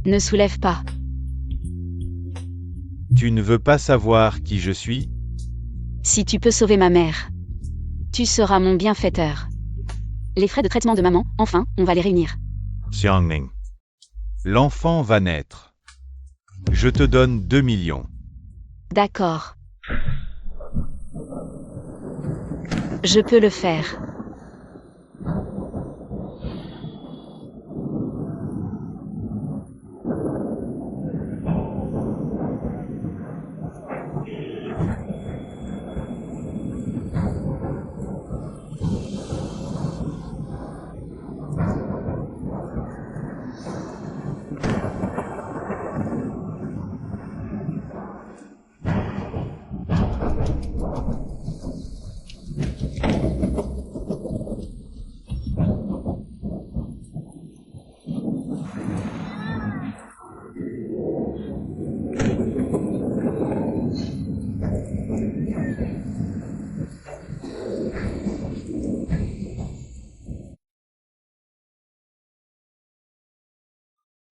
Ne soulève pas. Tu ne veux pas savoir qui je suis? Si tu peux sauver ma mère, tu seras mon bienfaiteur. Les frais de traitement de maman, enfin, on va les réunir. Xiangning. L'enfant va naître. Je te donne 2 millions. D'accord. Je peux le faire.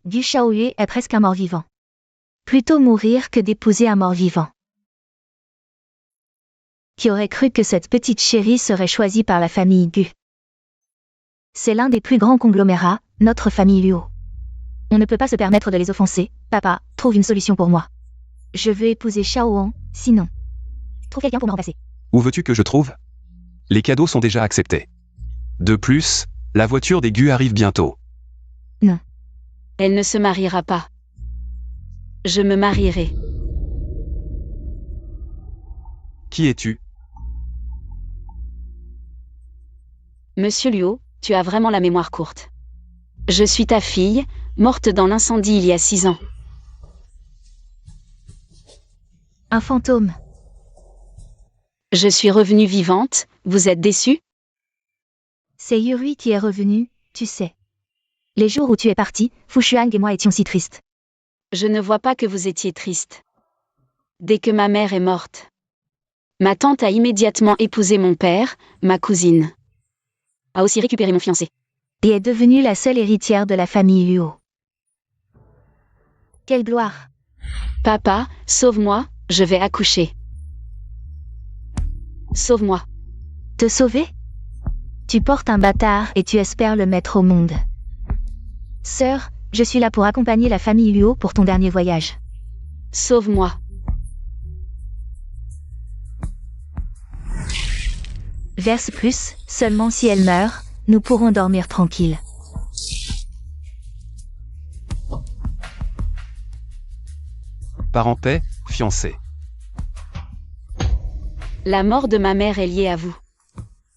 Gu Shaoyue est presque un mort-vivant. Plutôt mourir que d'épouser un mort-vivant. Qui aurait cru que cette petite chérie serait choisie par la famille Gu? C'est l'un des plus grands conglomérats, notre famille Luo. On ne peut pas se permettre de les offenser. Papa, trouve une solution pour moi. Je veux épouser Xiaohong, sinon. Trouve quelqu'un pour me remplacer. Où veux-tu que je trouve? Les cadeaux sont déjà acceptés. De plus, la voiture des Gu arrive bientôt. Non. Elle ne se mariera pas. Je me marierai. Qui es-tu? Monsieur Luo, tu as vraiment la mémoire courte. Je suis ta fille, morte dans l'incendie il y a 6 ans. Un fantôme. Je suis revenue vivante, vous êtes déçu? C'est Yuri qui est revenu, tu sais. Les jours où tu es parti, Fushuang et moi étions si tristes. Je ne vois pas que vous étiez triste. Dès que ma mère est morte, ma tante a immédiatement épousé mon père, ma cousine a aussi récupéré mon fiancé. Et est devenue la seule héritière de la famille Luo. Quelle gloire! Papa, sauve-moi, je vais accoucher. Sauve-moi. Te sauver? Tu portes un bâtard et tu espères le mettre au monde. Sœur, je suis là pour accompagner la famille Luo pour ton dernier voyage. Sauve-moi. Verse plus, seulement si elle meurt, nous pourrons dormir tranquilles. Pars en paix, fiancé. La mort de ma mère est liée à vous.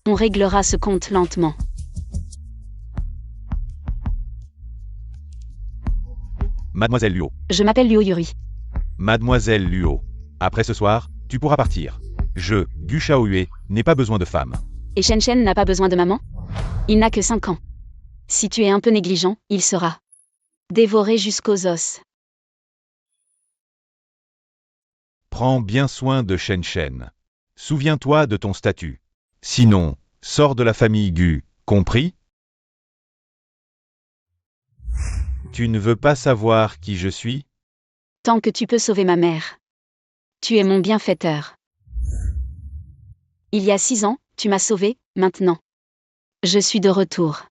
On réglera ce compte lentement. Mademoiselle Luo. Je m'appelle Luo Yuri. Mademoiselle Luo. Après ce soir, tu pourras partir. Je, Gu Shaoyue, n'ai pas besoin de femme. Et Shen Shen n'a pas besoin de maman? Il n'a que 5 ans. Si tu es un peu négligent, il sera dévoré jusqu'aux os. Prends bien soin de Shen Shen. Souviens-toi de ton statut. Sinon, sors de la famille Gu, compris? Tu ne veux pas savoir qui je suis? Tant que tu peux sauver ma mère. Tu es mon bienfaiteur. Il y a 6 ans, tu m'as sauvé, maintenant. Je suis de retour.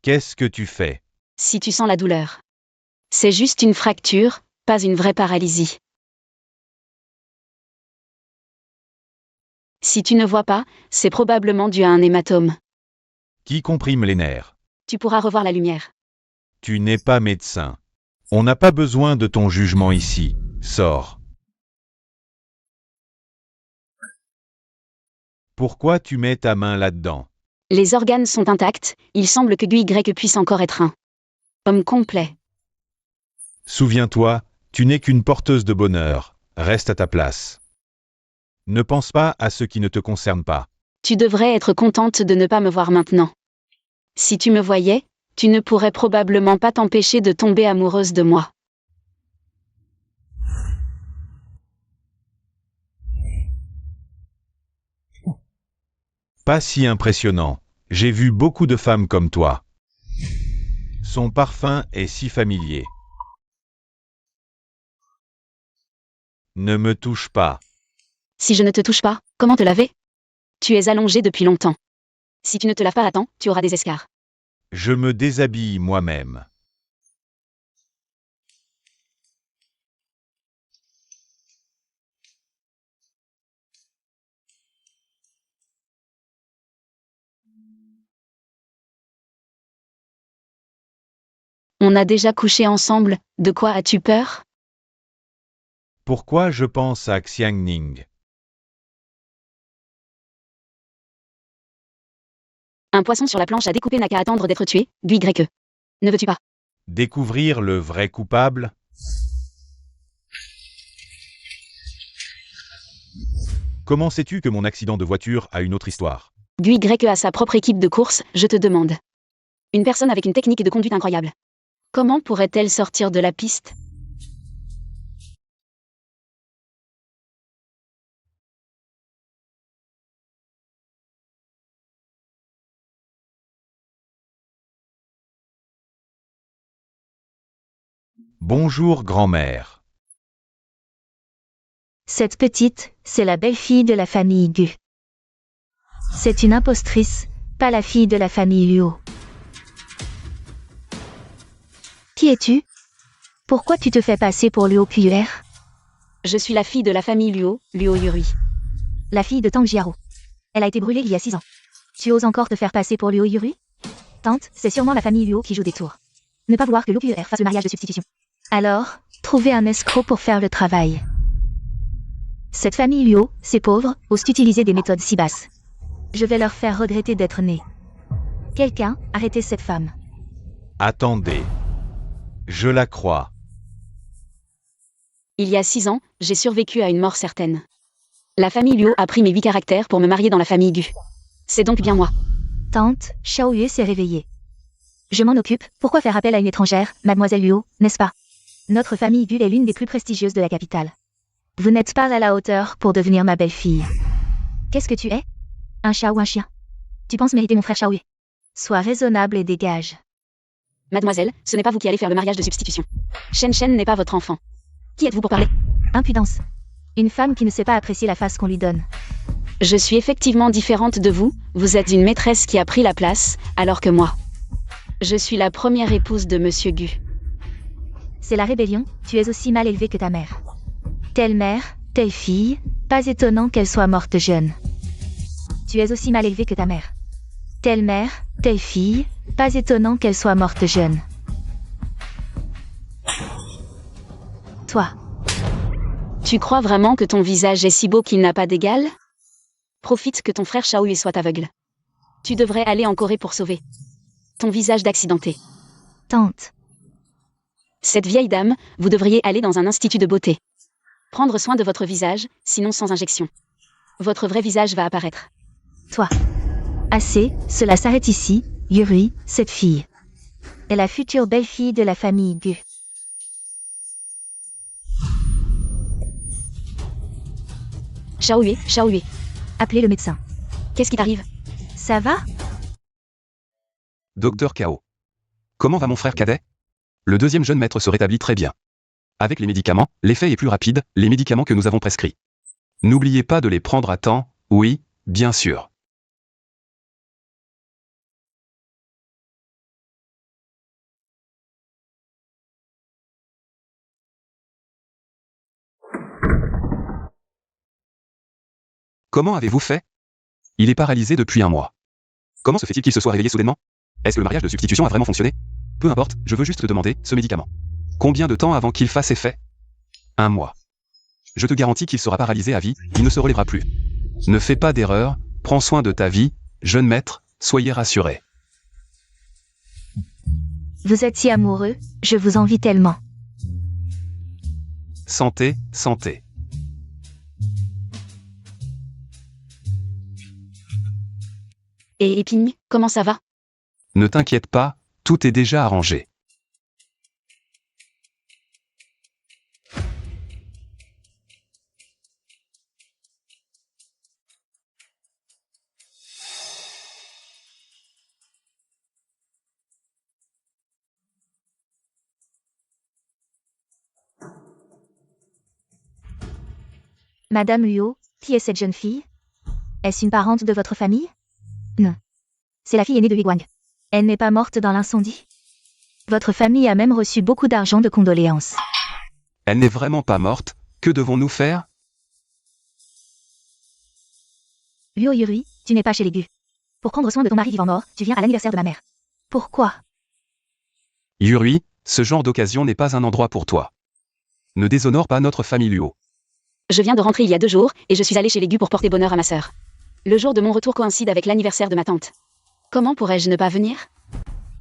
Qu'est-ce que tu fais? Si tu sens la douleur. C'est juste une fracture, pas une vraie paralysie. Si tu ne vois pas, c'est probablement dû à un hématome. Qui comprime les nerfs? Tu pourras revoir la lumière. Tu n'es pas médecin. On n'a pas besoin de ton jugement ici. Sors. Pourquoi tu mets ta main là-dedans? Les organes sont intacts, il semble que Gu Y puisse encore être un homme complet. Souviens-toi, tu n'es qu'une porteuse de bonheur. Reste à ta place. Ne pense pas à ce qui ne te concerne pas. Tu devrais être contente de ne pas me voir maintenant. Si tu me voyais, tu ne pourrais probablement pas t'empêcher de tomber amoureuse de moi. Pas si impressionnant. J'ai vu beaucoup de femmes comme toi. Son parfum est si familier. Ne me touche pas. Si je ne te touche pas, comment te laver? Tu es allongé depuis longtemps. Si tu ne te laves pas à temps, tu auras des escarres. Je me déshabille moi-même. On a déjà couché ensemble, de quoi as-tu peur? Pourquoi je pense à Xiangning? Un poisson sur la planche à découper n'a qu'à attendre d'être tué, Guy Greque. Ne veux-tu pas? Découvrir le vrai coupable? Comment sais-tu que mon accident de voiture a une autre histoire? Guy Greque a sa propre équipe de course, je te demande. Une personne avec une technique de conduite incroyable. Comment pourrait-elle sortir de la piste? Bonjour grand-mère. Cette petite, c'est la belle-fille de la famille Gu. C'est une impostrice, pas la fille de la famille Luo. Qui es-tu? Pourquoi tu te fais passer pour Luo Puer? Je suis la fille de la famille Luo, Luo Yuri. La fille de Tang Jiaro. Elle a été brûlée il y a 6 ans. Tu oses encore te faire passer pour Luo Yuri? Tante, c'est sûrement la famille Luo qui joue des tours. Ne pas vouloir que Luo Puer fasse le mariage de substitution. Alors, trouver un escroc pour faire le travail. Cette famille Luo, ces pauvres, osent utiliser des méthodes si basses. Je vais leur faire regretter d'être nés. Quelqu'un, arrêtez cette femme. Attendez. Je la crois. Il y a 6 ans, j'ai survécu à une mort certaine. La famille Luo a pris mes 8 caractères pour me marier dans la famille Gu. C'est donc bien moi. Tante, Xiao Yue s'est réveillée. Je m'en occupe, pourquoi faire appel à une étrangère, mademoiselle Luo, n'est-ce pas? Notre famille Gu est l'une des plus prestigieuses de la capitale. Vous n'êtes pas à la hauteur pour devenir ma belle-fille. Qu'est-ce que tu es? Un chat ou un chien? Tu penses mériter mon frère Xiao Yue? Sois raisonnable et dégage. Mademoiselle, ce n'est pas vous qui allez faire le mariage de substitution. Shen Shen n'est pas votre enfant. Qui êtes-vous pour parler? Impudence. Une femme qui ne sait pas apprécier la face qu'on lui donne. Je suis effectivement différente de vous, vous êtes une maîtresse qui a pris la place, alors que moi. Je suis la première épouse de Monsieur Gu. C'est la rébellion, tu es aussi mal élevée que ta mère. Telle mère, telle fille, pas étonnant qu'elle soit morte jeune. Tu es aussi mal élevée que ta mère. Telle mère, telle fille, pas étonnant qu'elle soit morte jeune. Toi. Tu crois vraiment que ton visage est si beau qu'il n'a pas d'égal? Profite que ton frère Xiaoyu soit aveugle. Tu devrais aller en Corée pour sauver ton visage d'accidenté. Tante. Cette vieille dame, vous devriez aller dans un institut de beauté. Prendre soin de votre visage, sinon sans injection. Votre vrai visage va apparaître. Toi. Assez, cela s'arrête ici, Yuri, cette fille. Est la future belle-fille de la famille Gu. Xiaoyu. Appelez le médecin. Qu'est-ce qui t'arrive? Ça va? Docteur Kao. Comment va mon frère cadet? Le deuxième jeune maître se rétablit très bien. Avec les médicaments, l'effet est plus rapide, les médicaments que nous avons prescrits. N'oubliez pas de les prendre à temps, oui, bien sûr. Comment avez-vous fait? Il est paralysé depuis 1 mois. Comment se fait-il qu'il se soit réveillé soudainement? Est-ce que le mariage de substitution a vraiment fonctionné? Peu importe, je veux juste te demander, ce médicament. Combien de temps avant qu'il fasse effet? 1 mois. Je te garantis qu'il sera paralysé à vie, il ne se relèvera plus. Ne fais pas d'erreur, prends soin de ta vie, jeune maître, soyez rassuré. Vous êtes si amoureux, je vous envie tellement. Santé, santé. Et Ping, comment ça va? Ne t'inquiète pas, tout est déjà arrangé. Madame Luo, qui est cette jeune fille? Est-ce une parente de votre famille? Non. C'est la fille aînée de Hui Guang. Elle n'est pas morte dans l'incendie? Votre famille a même reçu beaucoup d'argent de condoléances. Elle n'est vraiment pas morte, que devons-nous faire? Luo Yurui, tu n'es pas chez les Gu. Pour prendre soin de ton mari vivant mort, tu viens à l'anniversaire de ma mère. Pourquoi? Yurui, ce genre d'occasion n'est pas un endroit pour toi. Ne déshonore pas notre famille Luo. Je viens de rentrer il y a 2 jours, et je suis allée chez les Gu pour porter bonheur à ma sœur. Le jour de mon retour coïncide avec l'anniversaire de ma tante. Comment pourrais-je ne pas venir?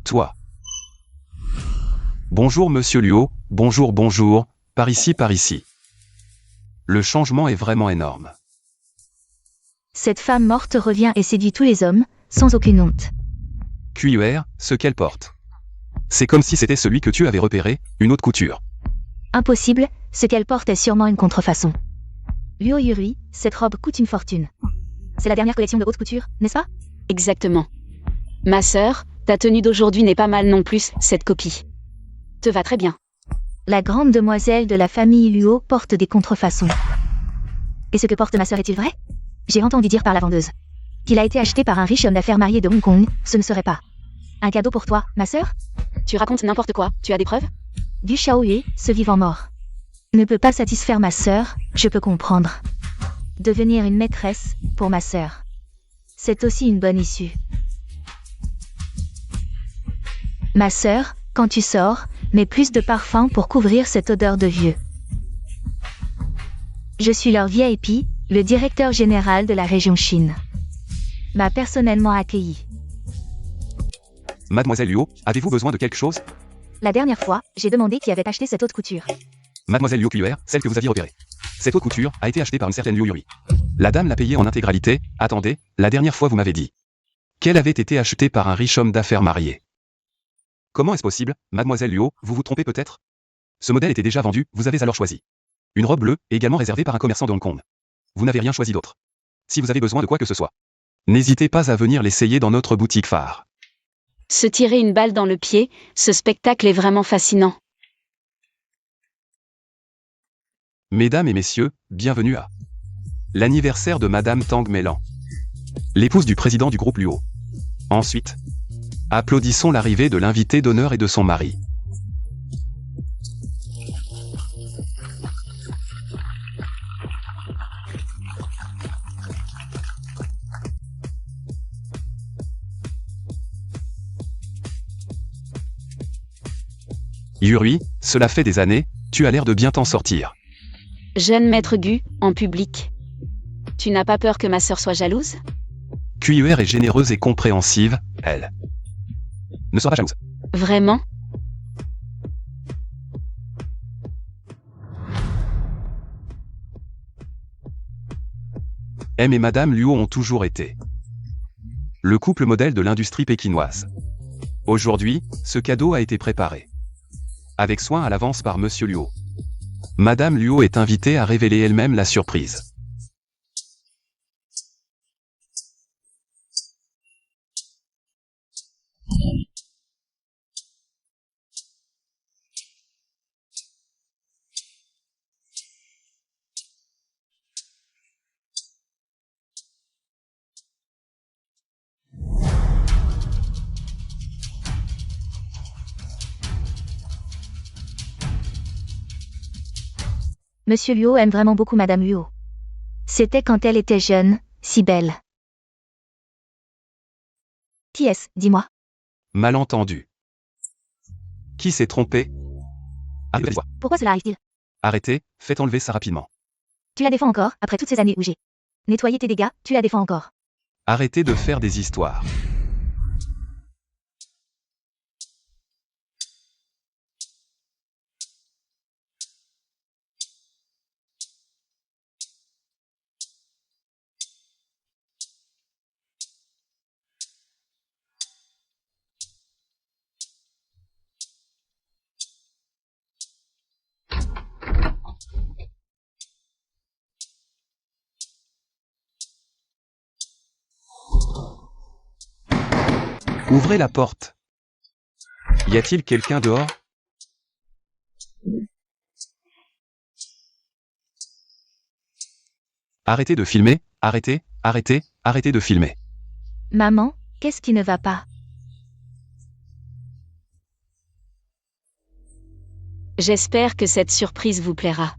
Toi. Bonjour monsieur Luo, bonjour bonjour, par ici par ici. Le changement est vraiment énorme. Cette femme morte revient et séduit tous les hommes, sans aucune honte. QUR, ce qu'elle porte. C'est comme si c'était celui que tu avais repéré, une haute couture. Impossible, ce qu'elle porte est sûrement une contrefaçon. Luo Yurui, cette robe coûte une fortune. C'est la dernière collection de haute couture, n'est-ce pas? Exactement. Ma sœur, ta tenue d'aujourd'hui n'est pas mal non plus, cette copie. Te va très bien. La grande demoiselle de la famille Luo porte des contrefaçons. Et ce que porte ma sœur est-il vrai? J'ai entendu dire par la vendeuse qu'il a été acheté par un riche homme d'affaires marié de Hong Kong, ce ne serait pas un cadeau pour toi, ma sœur? Tu racontes n'importe quoi, tu as des preuves? Du Xiaoyue, ce vivant mort, ne peut pas satisfaire ma sœur, je peux comprendre. Devenir une maîtresse, pour ma sœur, c'est aussi une bonne issue. Ma sœur, quand tu sors, mets plus de parfum pour couvrir cette odeur de vieux. Je suis leur VIP, le directeur général de la région Chine. M'a personnellement accueilli. Mademoiselle Luo, avez-vous besoin de quelque chose? La dernière fois, j'ai demandé qui avait acheté cette haute couture. Mademoiselle Luo QUR, celle que vous aviez repérée. Cette haute couture a été achetée par une certaine Luo Yuri. La dame l'a payée en intégralité. Attendez, la dernière fois vous m'avez dit qu'elle avait été achetée par un riche homme d'affaires marié. Comment est-ce possible, mademoiselle Luo, vous vous trompez peut-être? Ce modèle était déjà vendu, vous avez alors choisi une robe bleue, également réservée par un commerçant de Hong Kong. Vous n'avez rien choisi d'autre. Si vous avez besoin de quoi que ce soit, n'hésitez pas à venir l'essayer dans notre boutique phare. Se tirer une balle dans le pied, ce spectacle est vraiment fascinant. Mesdames et messieurs, bienvenue à l'anniversaire de Madame Tang Meilan, l'épouse du président du groupe Luo. Ensuite, applaudissons l'arrivée de l'invité d'honneur et de son mari. Yuri, cela fait des années, tu as l'air de bien t'en sortir. Jeune maître Gu, en public. Tu n'as pas peur que ma sœur soit jalouse? QUR est généreuse et compréhensive, elle ne sera pas jalouse. Vraiment? M et Madame Luo ont toujours été le couple modèle de l'industrie pékinoise. Aujourd'hui, ce cadeau a été préparé avec soin à l'avance par Monsieur Luo. Madame Luo est invitée à révéler elle-même la surprise. Monsieur Luo aime vraiment beaucoup Madame Luo. C'était quand elle était jeune, si belle. Qui est-ce, dis-moi? Malentendu. Qui s'est trompé? Pourquoi cela arrive-t-il? Arrêtez, faites enlever ça rapidement. Tu la défends encore, après toutes ces années où j'ai nettoyé tes dégâts, tu la défends encore. Arrêtez de faire des histoires. Ouvrez la porte. Y a-t-il quelqu'un dehors? Arrêtez de filmer, arrêtez, arrêtez, arrêtez de filmer. Maman, qu'est-ce qui ne va pas? J'espère que cette surprise vous plaira.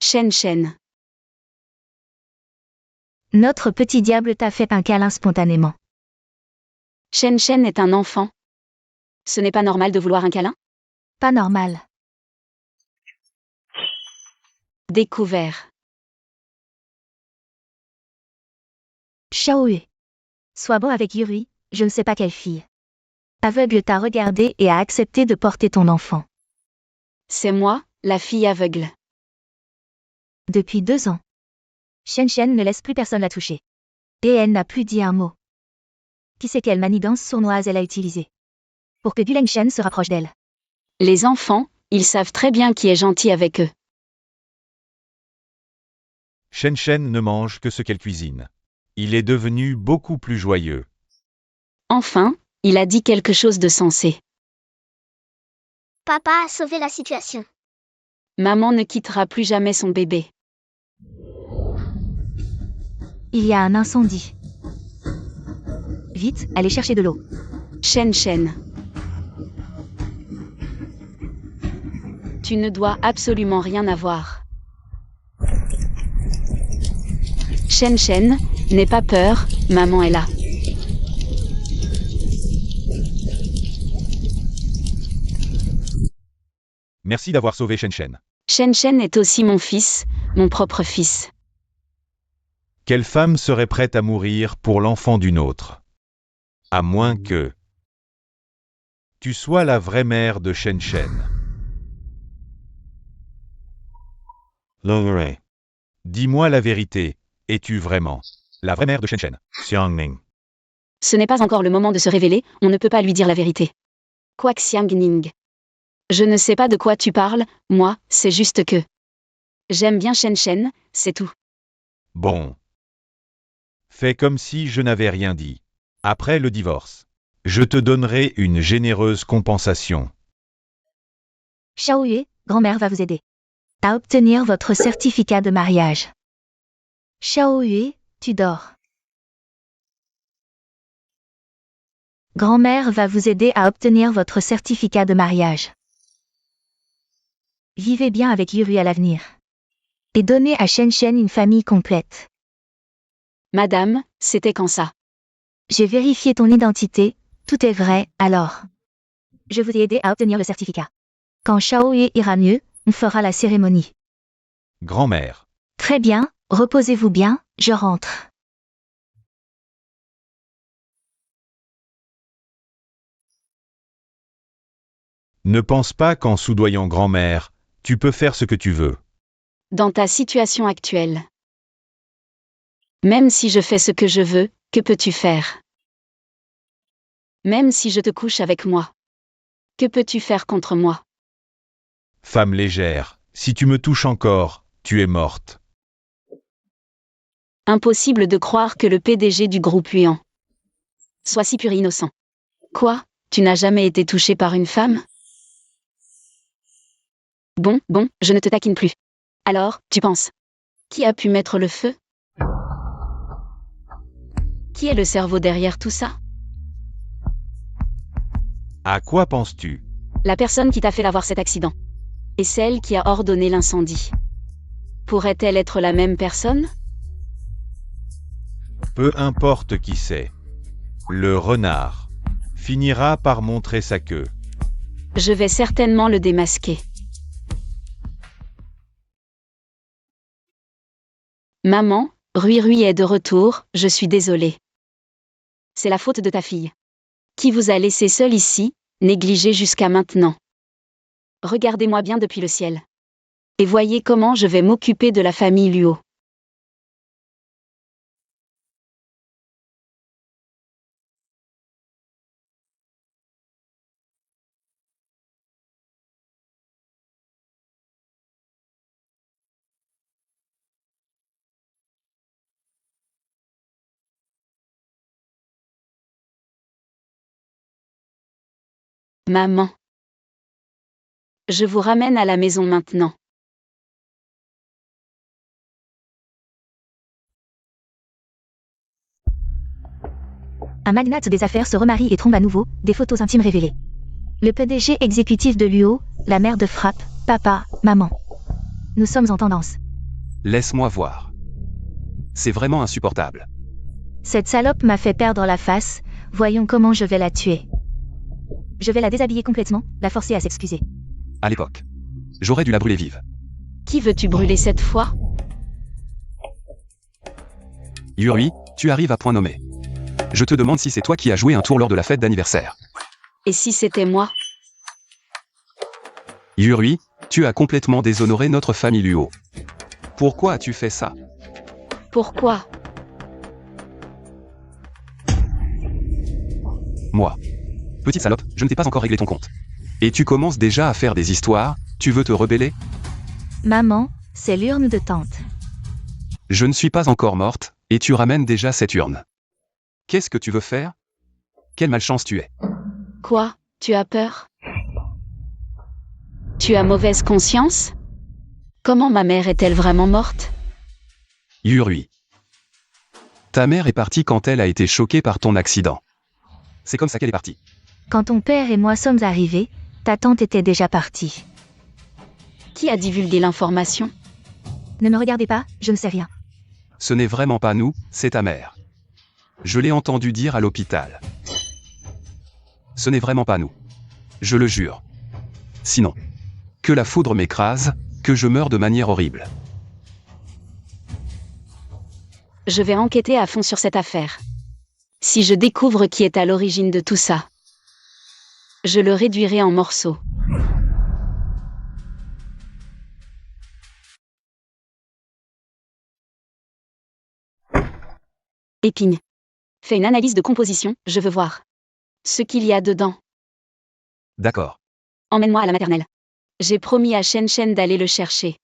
Shen Shen. Notre petit diable t'a fait un câlin spontanément. Shen Shen est un enfant. Ce n'est pas normal de vouloir un câlin? Pas normal. Découvert. Xiaoyu. Sois bon avec Yuri, je ne sais pas quelle fille. Aveugle t'a regardé et a accepté de porter ton enfant. C'est moi, la fille aveugle. Depuis 2 ans. Shen Shen ne laisse plus personne la toucher. Et elle n'a plus dit un mot. Qui sait quelle manigance sournoise elle a utilisée pour que Guleng Shen se rapproche d'elle. Les enfants, ils savent très bien qui est gentil avec eux. Shen Shen ne mange que ce qu'elle cuisine. Il est devenu beaucoup plus joyeux. Enfin, il a dit quelque chose de sensé. Papa a sauvé la situation. Maman ne quittera plus jamais son bébé. Il y a un incendie. Vite, allez chercher de l'eau. Shen Shen. Tu ne dois absolument rien avoir. Shen Shen, n'aie pas peur, maman est là. Merci d'avoir sauvé Shen Shen. Shen Shen est aussi mon fils, mon propre fils. Quelle femme serait prête à mourir pour l'enfant d'une autre? À moins que tu sois la vraie mère de Shen Shen. Longray. Dis-moi la vérité, es-tu vraiment la vraie mère de Shen Shen? Xiangning. Ce n'est pas encore le moment de se révéler, on ne peut pas lui dire la vérité. Quoi que Xiangning. Je ne sais pas de quoi tu parles, moi, c'est juste que j'aime bien Shen Shen, c'est tout. Bon. Fais comme si je n'avais rien dit. Après le divorce, je te donnerai une généreuse compensation. Xiaoyu, grand-mère va vous aider à obtenir votre certificat de mariage. Xiaoyu, tu dors. Grand-mère va vous aider à obtenir votre certificat de mariage. Vivez bien avec Yuri à l'avenir. Et donnez à Shen Shen une famille complète. Madame, c'était quand ça? J'ai vérifié ton identité, tout est vrai, alors. Je vous ai aidé à obtenir le certificat. Quand Xiaoyu ira mieux, on fera la cérémonie. Grand-mère. Très bien, reposez-vous bien, je rentre. Ne pense pas qu'en soudoyant grand-mère, tu peux faire ce que tu veux. Dans ta situation actuelle. Même si je fais ce que je veux, que peux-tu faire? Même si je te couche avec moi. Que peux-tu faire contre moi? Femme légère, si tu me touches encore, tu es morte. Impossible de croire que le PDG du groupe Huan soit si pur et innocent. Quoi? Tu n'as jamais été touché par une femme? Bon, je ne te taquine plus. Alors, tu penses? Qui a pu mettre le feu? Qui est le cerveau derrière tout ça? À quoi penses-tu? La personne qui t'a fait avoir cet accident. Et celle qui a ordonné l'incendie. Pourrait-elle être la même personne? Peu importe qui c'est. Le renard finira par montrer sa queue. Je vais certainement le démasquer. Maman, Rui Rui est de retour, je suis désolée. C'est la faute de ta fille. Qui vous a laissé seul ici, négligé jusqu'à maintenant. Regardez-moi bien depuis le ciel. Et voyez comment je vais m'occuper de la famille Luo. Maman. Je vous ramène à la maison maintenant. Un magnat des affaires se remarie et trompe à nouveau, des photos intimes révélées. Le PDG exécutif de l'UO, la mère de frappe, papa, maman. Nous sommes en tendance. Laisse-moi voir. C'est vraiment insupportable. Cette salope m'a fait perdre la face, voyons comment je vais la tuer. Je vais la déshabiller complètement, la forcer à s'excuser. À l'époque. J'aurais dû la brûler vive. Qui veux-tu brûler cette fois? Yuri, tu arrives à point nommé. Je te demande si c'est toi qui as joué un tour lors de la fête d'anniversaire. Et si c'était moi? Yuri, tu as complètement déshonoré notre famille Luo. Pourquoi as-tu fait ça? Pourquoi? Moi. Petite salope, je ne t'ai pas encore réglé ton compte. Et tu commences déjà à faire des histoires, tu veux te rebeller? Maman, c'est l'urne de tante. Je ne suis pas encore morte, et tu ramènes déjà cette urne. Qu'est-ce que tu veux faire? Quelle malchance tu es. Quoi? Tu as peur? Tu as mauvaise conscience? Comment ma mère est-elle vraiment morte? Yuri. Ta mère est partie quand elle a été choquée par ton accident. C'est comme ça qu'elle est partie. Quand ton père et moi sommes arrivés, ta tante était déjà partie. Qui a divulgué l'information? Ne me regardez pas, je ne sais rien. Ce n'est vraiment pas nous, c'est ta mère. Je l'ai entendu dire à l'hôpital. Ce n'est vraiment pas nous. Je le jure. Sinon, que la foudre m'écrase, que je meure de manière horrible. Je vais enquêter à fond sur cette affaire. Si je découvre qui est à l'origine de tout ça, je le réduirai en morceaux. Épine. Fais une analyse de composition, je veux voir ce qu'il y a dedans. D'accord. Emmène-moi à la maternelle. J'ai promis à Shen Shen d'aller le chercher.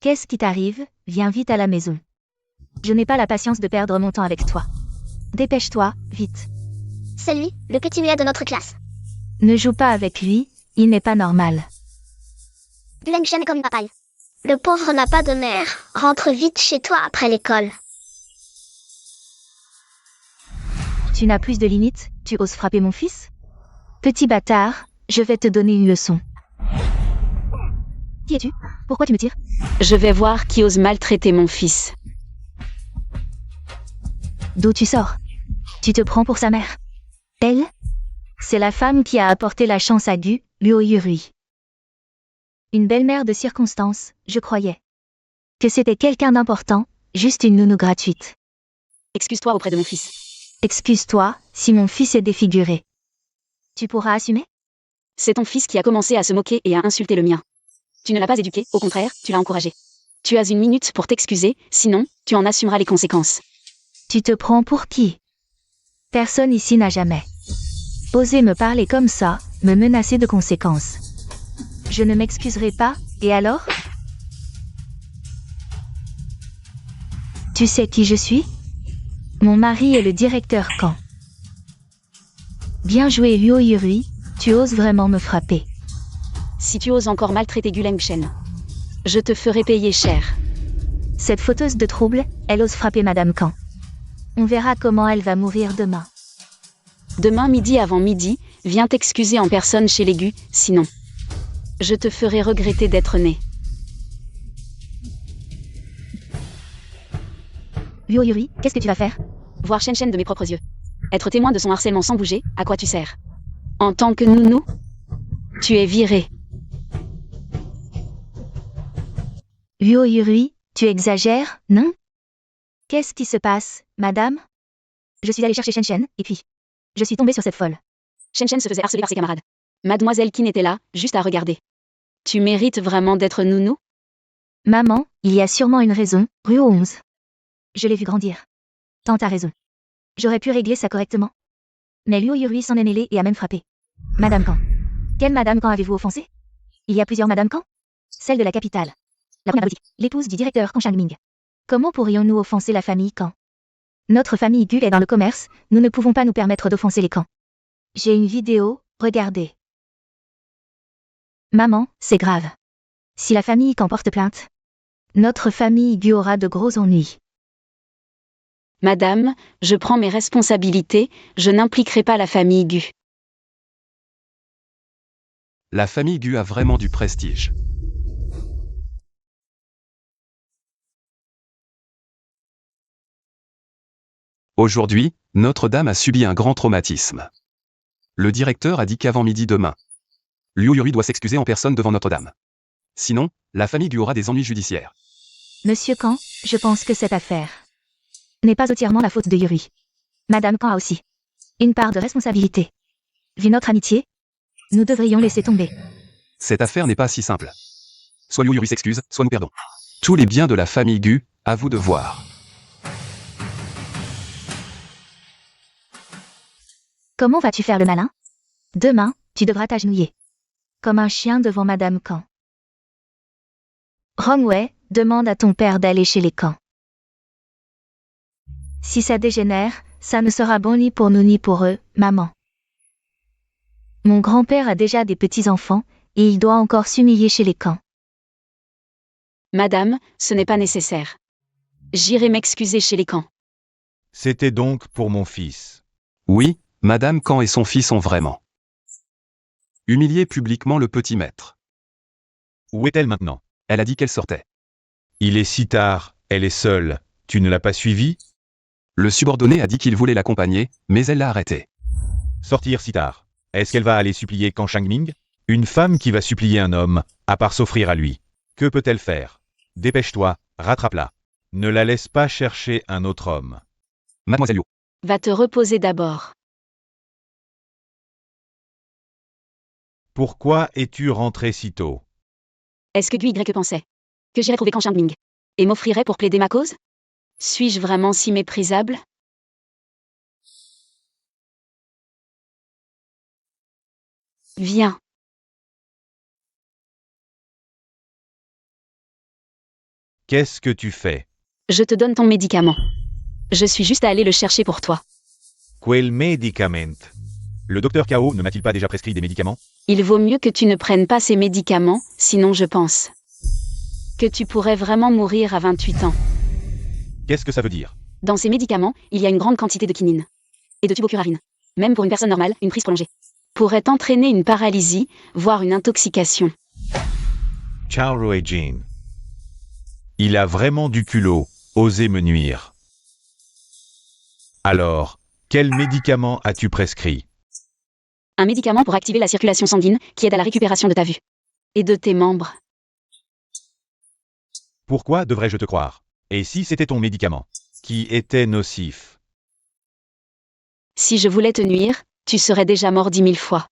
Qu'est-ce qui t'arrive? Viens vite à la maison. Je n'ai pas la patience de perdre mon temps avec toi. Dépêche-toi, vite. C'est lui, le petit muet de notre classe. Ne joue pas avec lui, il n'est pas normal. Guleng Shen est comme une papaye. Le pauvre n'a pas de mère. Rentre vite chez toi après l'école. Tu n'as plus de limites, tu oses frapper mon fils? Petit bâtard, je vais te donner une leçon. Qui es-tu? Pourquoi tu me tires? Je vais voir qui ose maltraiter mon fils. D'où tu sors? Tu te prends pour sa mère? Elle? C'est la femme qui a apporté la chance à Gu, Luo Yuri. Une belle-mère de circonstance, je croyais. Que c'était quelqu'un d'important, juste une nounou gratuite. Excuse-toi auprès de mon fils. Excuse-toi, si mon fils est défiguré. Tu pourras assumer? C'est ton fils qui a commencé à se moquer et à insulter le mien. Tu ne l'as pas éduqué, au contraire, tu l'as encouragé. Tu as une minute pour t'excuser, sinon, tu en assumeras les conséquences. Tu te prends pour qui? Personne ici n'a jamais osé me parler comme ça, me menacer de conséquences. Je ne m'excuserai pas, et alors? Tu sais qui je suis? Mon mari est le directeur camp. Bien joué Luo Yuri, tu oses vraiment me frapper. Si tu oses encore maltraiter Guleng Shen, je te ferai payer cher. Cette fauteuse de trouble, elle ose frapper Madame Kang. On verra comment elle va mourir demain. Demain midi avant midi, viens t'excuser en personne chez les Gu, sinon je te ferai regretter d'être né. Luo Yuri, qu'est-ce que tu vas faire? Voir Shen Shen de mes propres yeux. Être témoin de son harcèlement sans bouger, à quoi tu sers? En tant que nounou, tu es viré. Luo Yuri, tu exagères, non? Qu'est-ce qui se passe, madame? Je suis allée chercher Shen Shen, et puis je suis tombée sur cette folle. Shen Shen se faisait harceler par ses camarades. Mademoiselle Qin était là, juste à regarder. Tu mérites vraiment d'être nounou? Maman, il y a sûrement une raison, rue 11. Je l'ai vu grandir. Tante a raison. J'aurais pu régler ça correctement. Mais Luo Yuri s'en est mêlé et a même frappé. Madame Kang. Quelle Madame Kang avez-vous offensé? Il y a plusieurs Madame Kang? Celle de la capitale. La première boutique, l'épouse du directeur Kang Shangming. Comment pourrions-nous offenser la famille Kang? Notre famille Gu est dans le commerce, nous ne pouvons pas nous permettre d'offenser les Kang. J'ai une vidéo, regardez. Maman, c'est grave. Si la famille Kan porte plainte, notre famille Gu aura de gros ennuis. Madame, je prends mes responsabilités, je n'impliquerai pas la famille Gu. La famille Gu a vraiment du prestige. Aujourd'hui, Notre-Dame a subi un grand traumatisme. Le directeur a dit qu'avant midi demain, Liu Yuri doit s'excuser en personne devant Notre-Dame. Sinon, la famille Gu aura des ennuis judiciaires. Monsieur Kan, je pense que cette affaire n'est pas entièrement la faute de Yuri. Madame Kan a aussi une part de responsabilité. Vu notre amitié, nous devrions laisser tomber. Cette affaire n'est pas si simple. Soit Liu Yuri s'excuse, soit nous perdons. Tous les biens de la famille Gu, à vous de voir. Comment vas-tu faire le malin? Demain, tu devras t'agenouiller comme un chien devant Madame Kan. Rongwei, demande à ton père d'aller chez les Kan. Si ça dégénère, ça ne sera bon ni pour nous ni pour eux, maman. Mon grand-père a déjà des petits-enfants, et il doit encore s'humilier chez les Kan. Madame, ce n'est pas nécessaire. J'irai m'excuser chez les Kan. C'était donc pour mon fils. Oui, Madame Kan et son fils ont vraiment humilié publiquement le petit maître. Où est-elle maintenant? Elle a dit qu'elle sortait. Il est si tard, elle est seule. Tu ne l'as pas suivie? Le subordonné a dit qu'il voulait l'accompagner, mais elle l'a arrêté. Sortir si tard. Est-ce qu'elle va aller supplier Kan Shangming? Une femme qui va supplier un homme, à part s'offrir à lui. Que peut-elle faire? Dépêche-toi, rattrape-la. Ne la laisse pas chercher un autre homme. Mademoiselle Liu, Va te reposer d'abord. Pourquoi es-tu rentré si tôt? Est-ce que Gu Y pensait que j'irais trouver Kan Shangming et m'offrirait pour plaider ma cause? Suis-je vraiment si méprisable? Viens. Qu'est-ce que tu fais? Je te donne ton médicament. Je suis juste allé le chercher pour toi. Quel medicament? Le docteur Kao ne m'a-t-il pas déjà prescrit des médicaments? Il vaut mieux que tu ne prennes pas ces médicaments, sinon je pense que tu pourrais vraiment mourir à 28 ans. Qu'est-ce que ça veut dire? Dans ces médicaments, il y a une grande quantité de quinine et de tubocurarine. Même pour une personne normale, une prise prolongée pourrait entraîner une paralysie, voire une intoxication. Chao Ruijin. Il a vraiment du culot, osé me nuire. Alors, quel médicament as-tu prescrit? Un médicament pour activer la circulation sanguine qui aide à la récupération de ta vue et de tes membres. Pourquoi devrais-je te croire? Et si c'était ton médicament, qui était nocif? Si je voulais te nuire, tu serais déjà mort 10 000 fois.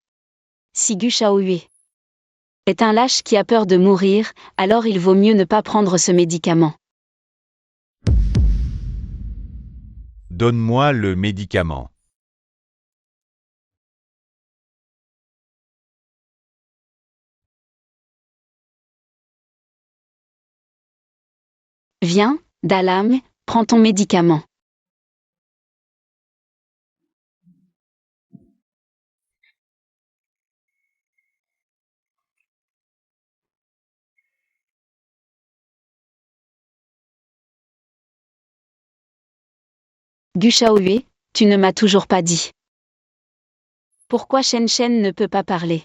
Si Gu Shaoyue est un lâche qui a peur de mourir, alors il vaut mieux ne pas prendre ce médicament. Donne-moi le médicament. Viens, Dalam, prends ton médicament. Gu Shaoyue, tu ne m'as toujours pas dit. Pourquoi Shen Shen ne peut pas parler?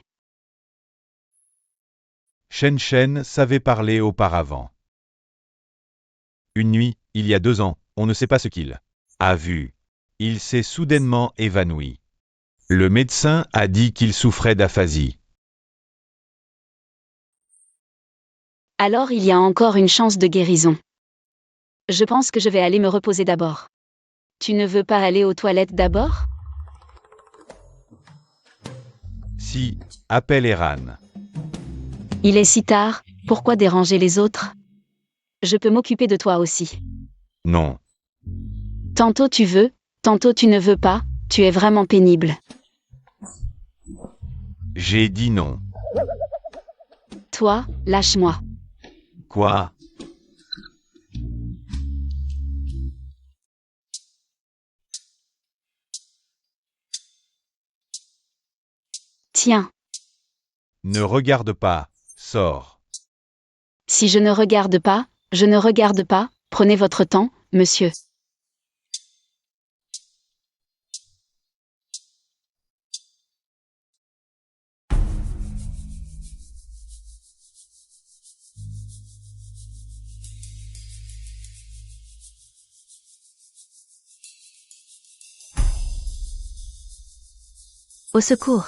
Shen Shen savait parler auparavant. Une nuit, il y a 2 ans, on ne sait pas ce qu'il a vu. Il s'est soudainement évanoui. Le médecin a dit qu'il souffrait d'aphasie. Alors il y a encore une chance de guérison. Je pense que je vais aller me reposer d'abord. Tu ne veux pas aller aux toilettes d'abord? Si, appelle Eran. Il est si tard, pourquoi déranger les autres? Je peux m'occuper de toi aussi. Non. Tantôt tu veux, tantôt tu ne veux pas, tu es vraiment pénible. J'ai dit non. Toi, lâche-moi. Quoi? Tiens, Ne regarde pas, sors. Si je ne regarde pas, je ne regarde pas, prenez votre temps, monsieur. Au secours.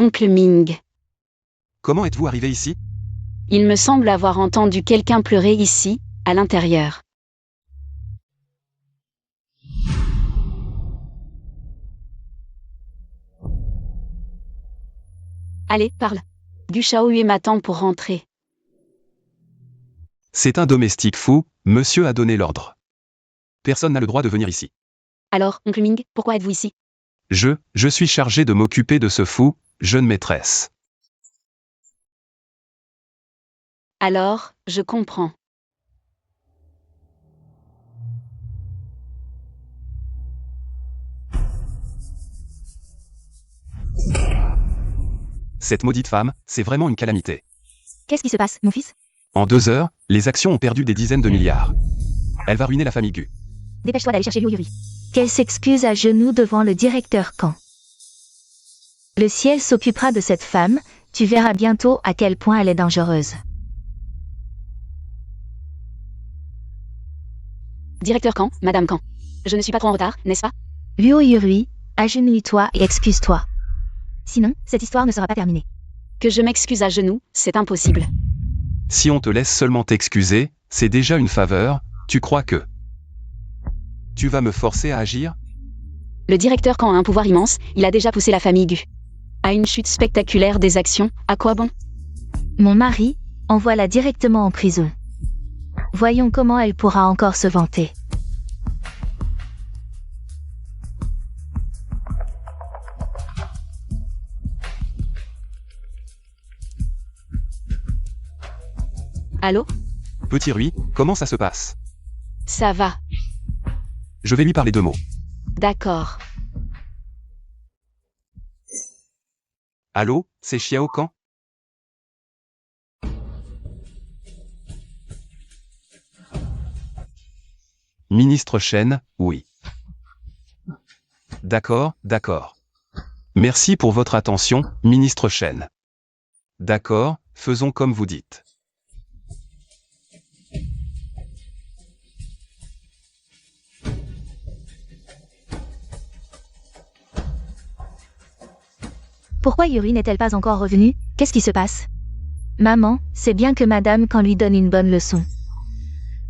Oncle Ming. Comment êtes-vous arrivé ici? Il me semble avoir entendu quelqu'un pleurer ici, à l'intérieur. Allez, parle. Gu Shaoyue m'attend pour rentrer. C'est un domestique fou, monsieur a donné l'ordre. Personne n'a le droit de venir ici. Alors, oncle Ming, pourquoi êtes-vous ici? Je suis chargé de m'occuper de ce fou, jeune maîtresse. Alors, je comprends. Cette maudite femme, c'est vraiment une calamité. Qu'est-ce qui se passe, mon fils? En 2 heures, les actions ont perdu des dizaines de milliards. Elle va ruiner la famille Gu. Dépêche-toi d'aller chercher Liu Yuri. Qu'elle s'excuse à genoux devant le directeur Kang. Le ciel s'occupera de cette femme, tu verras bientôt à quel point elle est dangereuse. Directeur Kang, Madame Kang. Je ne suis pas trop en retard, n'est-ce pas? Liu Yuri, agenouille-toi et excuse-toi. Sinon, cette histoire ne sera pas terminée. Que je m'excuse à genoux, c'est impossible. Si on te laisse seulement t'excuser, c'est déjà une faveur, tu crois que... Tu vas me forcer à agir? Le directeur Kang a un pouvoir immense, il a déjà poussé la famille Gu à une chute spectaculaire des actions, à quoi bon? Mon mari, envoie-la directement en prison. Voyons comment elle pourra encore se vanter. Allô? Petit Rui, comment ça se passe? Ça va. Je vais lui parler 2 mots. D'accord. Allô, c'est Xiao Kang? Ministre Shen, oui. D'accord, d'accord. Merci pour votre attention, ministre Shen. D'accord, faisons comme vous dites. Pourquoi Yuri n'est-elle pas encore revenue? Qu'est-ce qui se passe? Maman, c'est bien que Madame Kang lui donne une bonne leçon.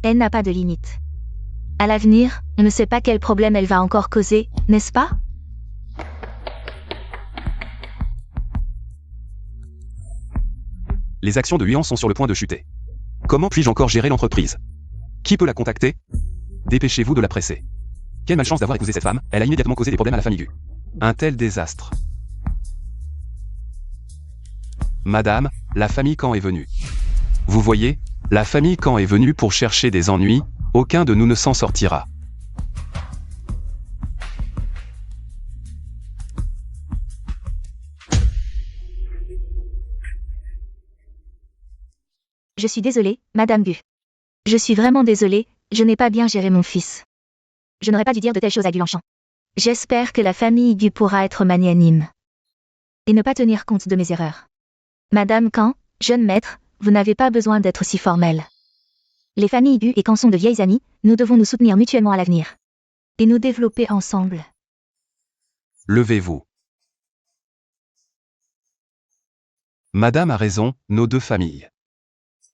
Elle n'a pas de limite. À l'avenir, on ne sait pas quel problème elle va encore causer, n'est-ce pas? Les actions de Yuan sont sur le point de chuter. Comment puis-je encore gérer l'entreprise? Qui peut la contacter? Dépêchez-vous de la presser. Quelle malchance d'avoir épousé cette femme, elle a immédiatement causé des problèmes à la famille Gu. Un tel désastre. Madame, la famille Kang est venue. Vous voyez, la famille Kang est venue pour chercher des ennuis, aucun de nous ne s'en sortira. Je suis désolée, Madame Gu. Je suis vraiment désolée, je n'ai pas bien géré mon fils. Je n'aurais pas dû dire de telles choses à Gu Longchamp. J'espère que la famille Gu pourra être magnanime. Et ne pas tenir compte de mes erreurs. Madame Kang, jeune maître, vous n'avez pas besoin d'être si formelle. Les familles Gu et Kang sont de vieilles amies, nous devons nous soutenir mutuellement à l'avenir. Et nous développer ensemble. Levez-vous. Madame a raison, nos 2 familles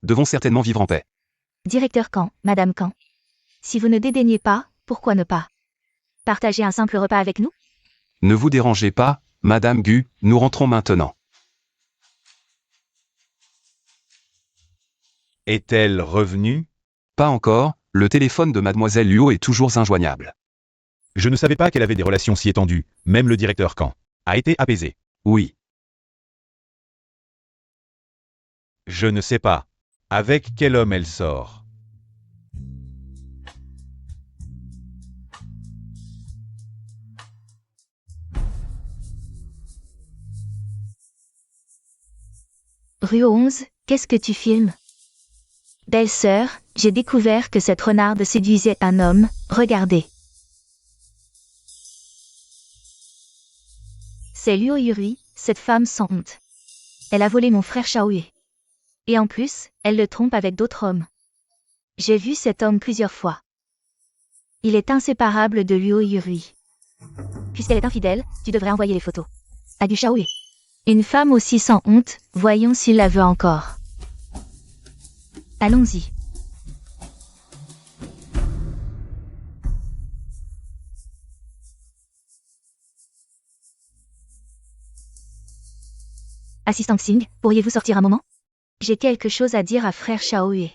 devons certainement vivre en paix. Directeur Kang, Madame Kang. Si vous ne dédaignez pas, pourquoi ne pas partager un simple repas avec nous? Ne vous dérangez pas, Madame Gu, nous rentrons maintenant. Est-elle revenue? Pas encore, le téléphone de mademoiselle Luo est toujours injoignable. Je ne savais pas qu'elle avait des relations si étendues, même le directeur Kang a été apaisé. Oui. Je ne sais pas. Avec quel homme elle sort? Rue 11, qu'est-ce que tu filmes? Belle-sœur, j'ai découvert que cette renarde séduisait un homme, regardez. C'est Luo Yuri, cette femme sans honte. Elle a volé mon frère Shaoye. Et en plus, elle le trompe avec d'autres hommes. J'ai vu cet homme plusieurs fois. Il est inséparable de Luo Yuri. Puisqu'elle est infidèle, tu devrais envoyer les photos. À du Shaoye. Une femme aussi sans honte, voyons s'il la veut encore. Allons-y. Assistant Xing, pourriez-vous sortir un moment? J'ai quelque chose à dire à frère Shaoye.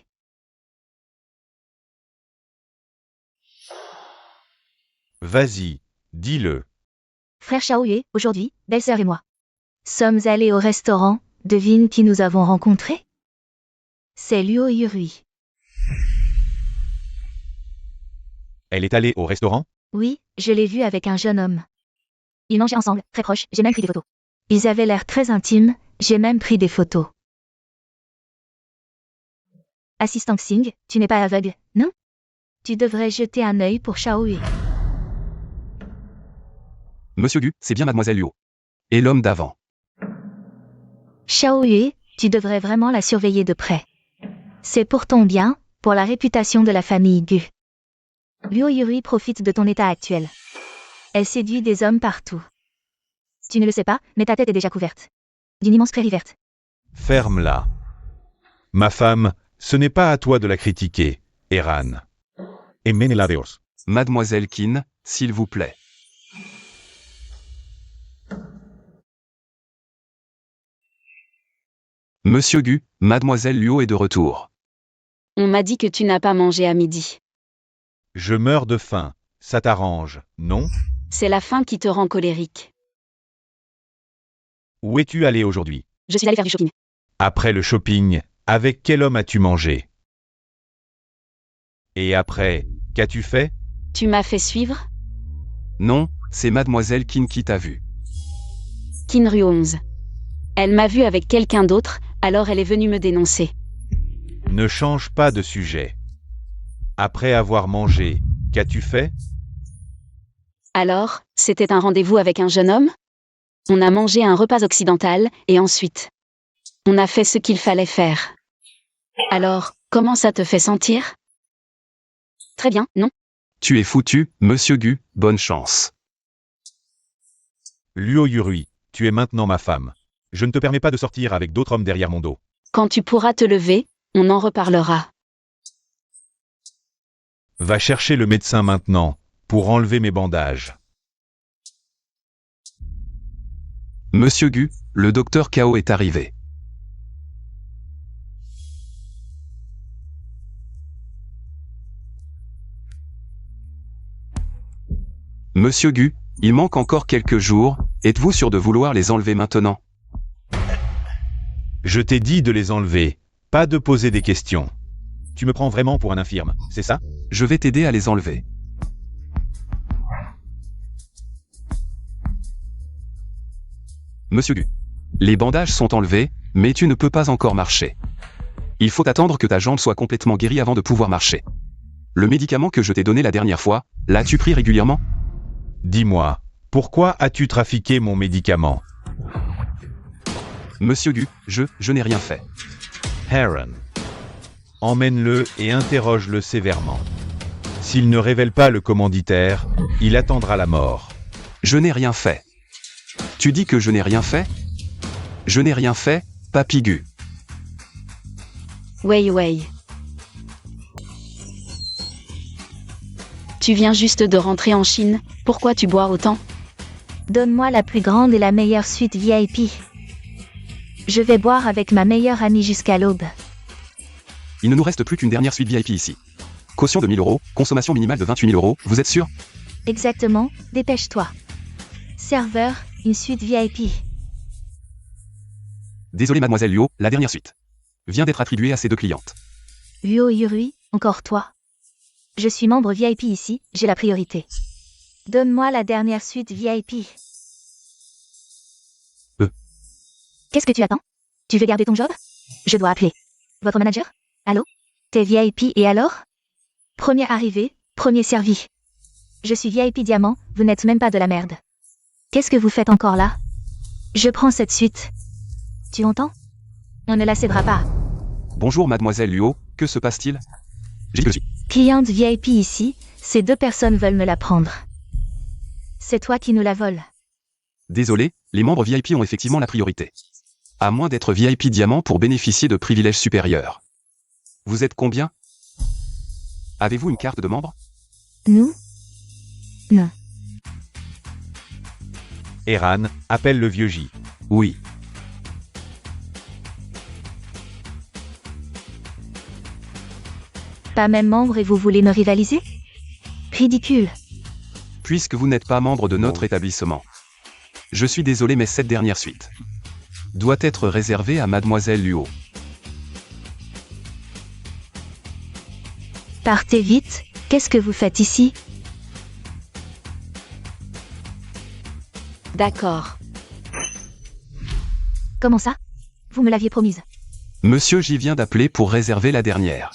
Vas-y, dis-le. Frère Shaoye, aujourd'hui, belle-sœur et moi sommes allés au restaurant, devine qui nous avons rencontré? C'est Luo Yuri. Elle est allée au restaurant? Oui, je l'ai vu avec un jeune homme. Ils mangeaient ensemble, très proches, j'ai même pris des photos. Ils avaient l'air très intimes, j'ai même pris des photos. Assistant Xing, tu n'es pas aveugle, non? Tu devrais jeter un œil pour Shaoye. Monsieur Gu, c'est bien mademoiselle Luo. Et l'homme d'avant. Shaoye, tu devrais vraiment la surveiller de près. C'est pour ton bien, pour la réputation de la famille Gu. Luo Yuri profite de ton état actuel. Elle séduit des hommes partout. Tu ne le sais pas, mais ta tête est déjà couverte d'une immense prairie verte. Ferme-la. Ma femme, ce n'est pas à toi de la critiquer, Eran. Et Meneladeos. Mademoiselle Qin, s'il vous plaît. Monsieur Gu, mademoiselle Luo est de retour. On m'a dit que tu n'as pas mangé à midi. Je meurs de faim. Ça t'arrange, non? C'est la faim qui te rend colérique. Où es-tu allé aujourd'hui? Je suis allée faire du shopping. Après le shopping, avec quel homme as-tu mangé? Et après, qu'as-tu fait? Tu m'as fait suivre? Non, c'est mademoiselle Qin qui t'a vu. Qin rue 11. Elle m'a vu avec quelqu'un d'autre, alors elle est venue me dénoncer. Ne change pas de sujet. Après avoir mangé, qu'as-tu fait? Alors, c'était un rendez-vous avec un jeune homme? On a mangé un repas occidental, et ensuite, on a fait ce qu'il fallait faire. Alors, comment ça te fait sentir? Très bien, non? Tu es foutu, monsieur Gu, bonne chance. Luo Yuri, tu es maintenant ma femme. Je ne te permets pas de sortir avec d'autres hommes derrière mon dos. Quand tu pourras te lever, on en reparlera. Va chercher le médecin maintenant, pour enlever mes bandages. Monsieur Gu, le docteur Kao est arrivé. Monsieur Gu, il manque encore quelques jours, êtes-vous sûr de vouloir les enlever maintenant? Je t'ai dit de les enlever, pas de poser des questions. Tu me prends vraiment pour un infirme, c'est ça? Je vais t'aider à les enlever. Monsieur Gu, les bandages sont enlevés, mais tu ne peux pas encore marcher. Il faut attendre que ta jambe soit complètement guérie avant de pouvoir marcher. Le médicament que je t'ai donné la dernière fois, l'as-tu pris régulièrement? Dis-moi, pourquoi as-tu trafiqué mon médicament? Monsieur Gu, je n'ai rien fait. Heron. Emmène-le et interroge-le sévèrement. S'il ne révèle pas le commanditaire, il attendra la mort. Je n'ai rien fait. Tu dis que je n'ai rien fait? Je n'ai rien fait, Papy Gu. Wei. Tu viens juste de rentrer en Chine, pourquoi tu bois autant? Donne-moi la plus grande et la meilleure suite VIP. Je vais boire avec ma meilleure amie jusqu'à l'aube. Il ne nous reste plus qu'une dernière suite VIP ici. Caution de 1000 €, consommation minimale de 28 000 €, vous êtes sûr? Exactement, dépêche-toi. Serveur, une suite VIP. Désolé mademoiselle Luo, la dernière suite vient d'être attribuée à ces deux clientes. Luo Yurui, encore toi. Je suis membre VIP ici, j'ai la priorité. Donne-moi la dernière suite VIP. Qu'est-ce que tu attends? Tu veux garder ton job? Je dois appeler. Votre manager? Allô? T'es VIP et alors? Premier arrivé, premier servi. Je suis VIP Diamant, vous n'êtes même pas de la merde. Qu'est-ce que vous faites encore là? Je prends cette suite. Tu entends? On ne la cédera pas. Bonjour mademoiselle Luo, que se passe-t-il? J'ai dit que je suis. Cliente VIP ici, ces deux personnes veulent me la prendre. C'est toi qui nous la voles. Désolé, les membres VIP ont effectivement la priorité. À moins d'être VIP Diamant pour bénéficier de privilèges supérieurs. Vous êtes combien? Avez-vous une carte de membre? Nous? Non. Eran, appelle le vieux J. Oui. Pas même membre et vous voulez me rivaliser? Ridicule. Puisque vous n'êtes pas membre de notre établissement. Je suis désolé mais cette dernière suite doit être réservée à mademoiselle Luo. Partez vite, qu'est-ce que vous faites ici? D'accord. Comment ça? Vous me l'aviez promise. Monsieur J vient d'appeler pour réserver la dernière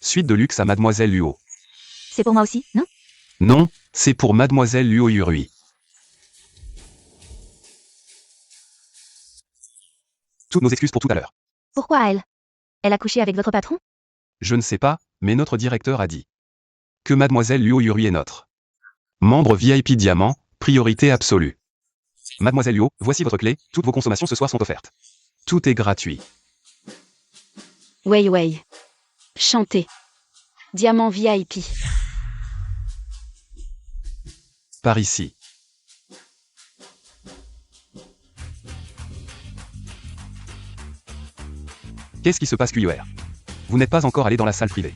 suite de luxe à mademoiselle Luo. C'est pour moi aussi, non? Non, c'est pour mademoiselle Luo Yurui. Toutes nos excuses pour tout à l'heure. Pourquoi elle? Elle a couché avec votre patron? Je ne sais pas, mais notre directeur a dit que mademoiselle Luo Yurui est notre membre VIP Diamant, priorité absolue. Mademoiselle Luo, voici votre clé, toutes vos consommations ce soir sont offertes. Tout est gratuit. Wei Wei. Chantez. Diamant VIP. Par ici. Qu'est-ce qui se passe QUR? Vous n'êtes pas encore allé dans la salle privée.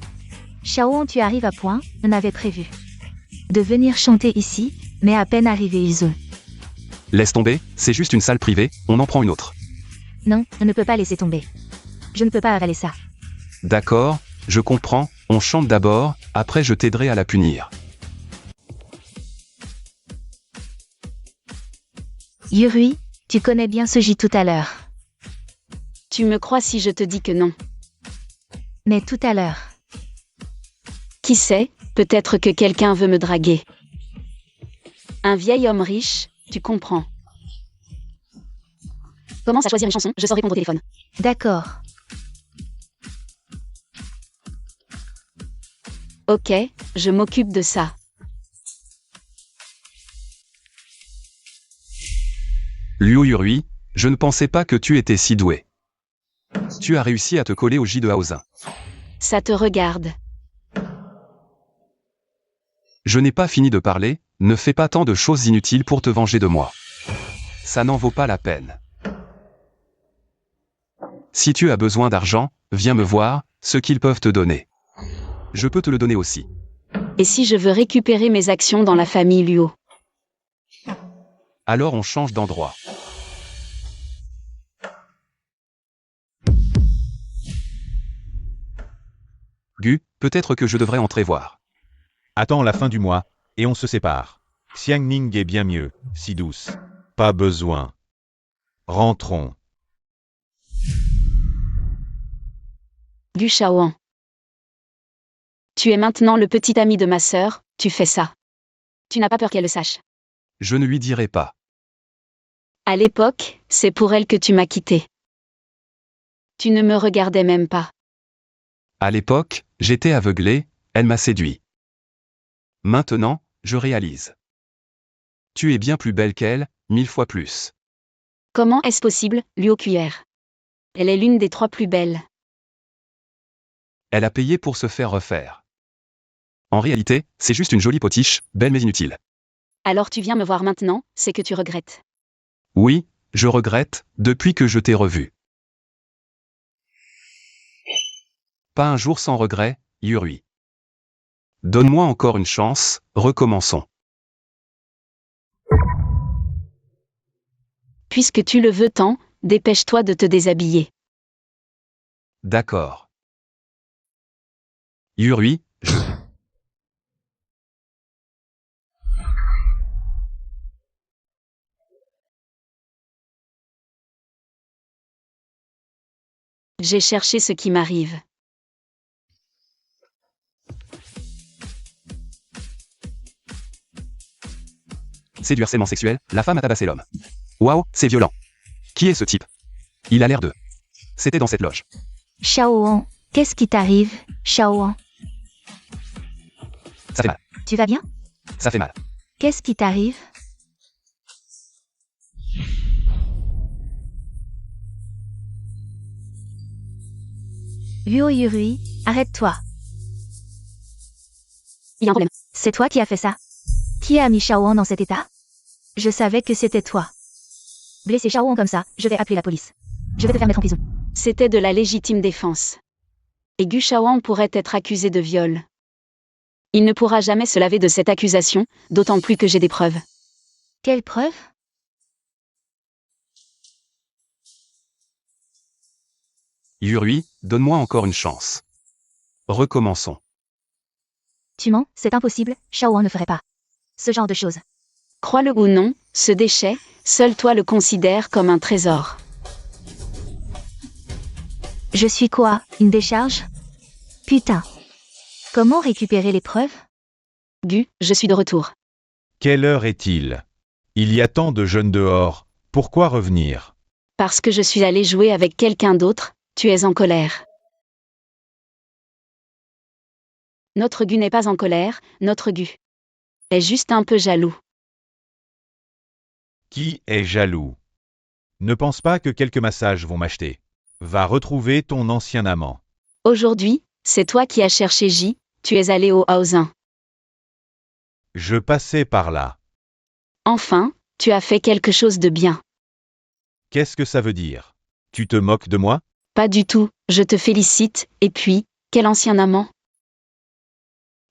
Shaoan, tu arrives à point, on avait prévu de venir chanter ici, mais à peine arrivé ils ont. Laisse tomber, c'est juste une salle privée, on en prend une autre. Non, on ne peut pas laisser tomber. Je ne peux pas avaler ça. D'accord, je comprends, on chante d'abord, après je t'aiderai à la punir. Yurui, tu connais bien ce J tout à l'heure. Tu me crois si je te dis que non? Mais tout à l'heure. Qui sait, peut-être que quelqu'un veut me draguer. Un vieil homme riche, tu comprends. Commence à choisir une chanson, je saurai répondre au téléphone. D'accord. Ok, je m'occupe de ça. Luo Yurui, je ne pensais pas que tu étais si doué. Tu as réussi à te coller au J de Haozin. Ça te regarde. Je n'ai pas fini de parler, ne fais pas tant de choses inutiles pour te venger de moi. Ça n'en vaut pas la peine. Si tu as besoin d'argent, viens me voir, ce qu'ils peuvent te donner. Je peux te le donner aussi. Et si je veux récupérer mes actions dans la famille Luo? Alors on change d'endroit. Gu, peut-être que je devrais entrer voir. Attends la fin du mois, et on se sépare. Xiangning est bien mieux, si douce. Pas besoin. Rentrons. Gu Shaoan. Tu es maintenant le petit ami de ma sœur, tu fais ça. Tu n'as pas peur qu'elle le sache. Je ne lui dirai pas. À l'époque, c'est pour elle que tu m'as quitté. Tu ne me regardais même pas. À l'époque, j'étais aveuglé, elle m'a séduit. Maintenant, je réalise. Tu es bien plus belle qu'elle, 1000 fois plus. Comment est-ce possible, Luo QR? Elle est l'une des 3 plus belles. Elle a payé pour se faire refaire. En réalité, c'est juste une jolie potiche, belle mais inutile. Alors tu viens me voir maintenant, c'est que tu regrettes. Oui, je regrette, depuis que je t'ai revu. Pas un jour sans regret, Yurui. Donne-moi encore une chance, recommençons. Puisque tu le veux tant, dépêche-toi de te déshabiller. D'accord. Yurui, J'ai cherché ce qui m'arrive. c'est du harcèlement sexuel, la femme a tabassé l'homme. Waouh, c'est violent. Qui est ce type? Il a l'air de... C'était dans cette loge. Shaoan, qu'est-ce qui t'arrive, Shaoan? Ça fait mal. Tu vas bien? Ça fait mal. Qu'est-ce qui t'arrive? Luo Yurui, arrête-toi. Il y a un problème. C'est toi qui as fait ça? Qui a mis Shaoan dans cet état? Je savais que c'était toi. Blesser Shaoan comme ça, je vais appeler la police. Je vais te faire mettre en prison. C'était de la légitime défense. Et Gu Shaoan pourrait être accusé de viol. Il ne pourra jamais se laver de cette accusation, d'autant plus que j'ai des preuves. Quelle preuve? Yurui, donne-moi encore une chance. Recommençons. Tu mens, c'est impossible, Shaoan ne ferait pas ce genre de choses. Crois-le ou non, ce déchet, seul toi le considères comme un trésor. Je suis quoi, une décharge? Putain. Comment récupérer les preuves? Gu, je suis de retour. Quelle heure est-il? Il y a tant de jeunes dehors, pourquoi revenir? Parce que je suis allé jouer avec quelqu'un d'autre, tu es en colère. Notre Gu n'est pas en colère, notre Gu est juste un peu jaloux. Qui est jaloux? Ne pense pas que quelques massages vont m'acheter. Va retrouver ton ancien amant. Aujourd'hui, c'est toi qui as cherché J, tu es allé au Haosin. Je passais par là. Enfin, tu as fait quelque chose de bien. Qu'est-ce que ça veut dire? Tu te moques de moi? Pas du tout, je te félicite, et puis, quel ancien amant?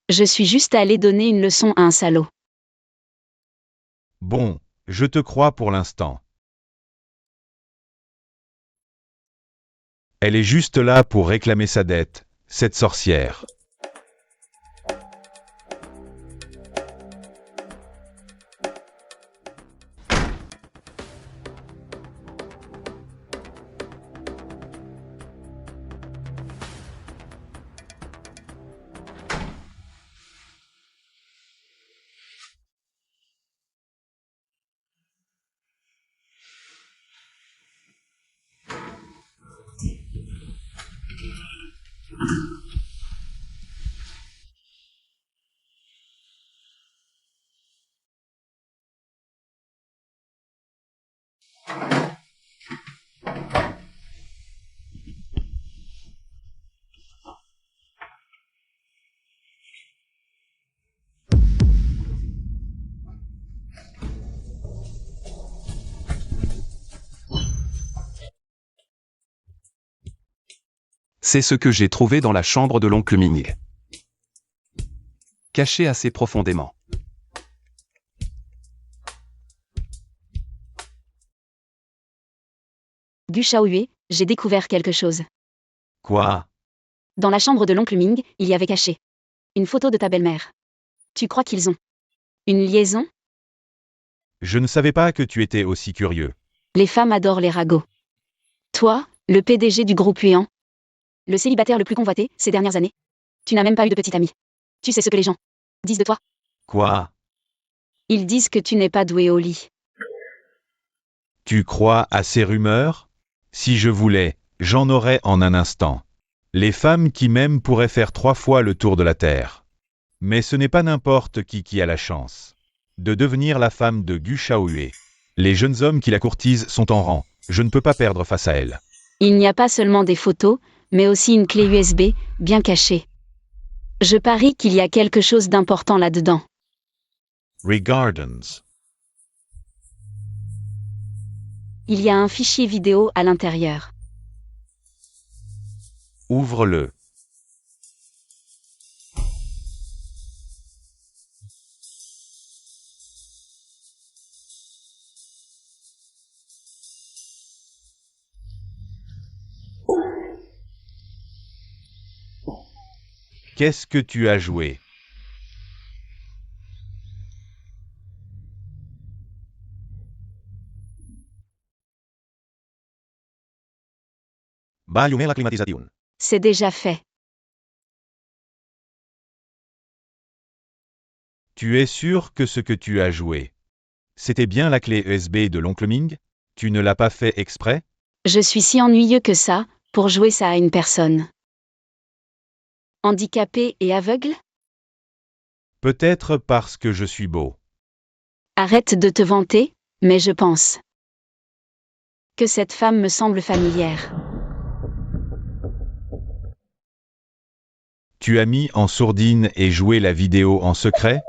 Je suis juste allé donner une leçon à un salaud. Bon, je te crois pour l'instant. Elle est juste là pour réclamer sa dette, cette sorcière. C'est ce que j'ai trouvé dans la chambre de l'oncle Ming. Caché assez profondément. Gu Shaoyue, j'ai découvert quelque chose. Quoi? Dans la chambre de l'oncle Ming, il y avait caché une photo de ta belle-mère. Tu crois qu'ils ont une liaison? Je ne savais pas que tu étais aussi curieux. Les femmes adorent les ragots. Toi, le PDG du groupe Huan, le célibataire le plus convoité ces dernières années. Tu n'as même pas eu de petite amie. Tu sais ce que les gens disent de toi? Quoi? Ils disent que tu n'es pas doué au lit. Tu crois à ces rumeurs? Si je voulais, j'en aurais en un instant. Les femmes qui m'aiment pourraient faire 3 fois le tour de la terre. Mais ce n'est pas n'importe qui a la chance de devenir la femme de Gu Shaoyue. Les jeunes hommes qui la courtisent sont en rang. Je ne peux pas perdre face à elle. Il n'y a pas seulement des photos, mais aussi une clé USB, bien cachée. Je parie qu'il y a quelque chose d'important là-dedans. Regardons. Il y a un fichier vidéo à l'intérieur. Ouvre-le. Qu'est-ce que tu as joué? Va allumer la climatization. C'est déjà fait. Tu es sûr que ce que tu as joué, c'était bien la clé USB de l'oncle Ming? Tu ne l'as pas fait exprès? Je suis si ennuyeux que ça, pour jouer ça à une personne. Handicapé et aveugle? Peut-être parce que je suis beau. Arrête de te vanter, mais je pense que cette femme me semble familière. Tu as mis en sourdine et joué la vidéo en secret?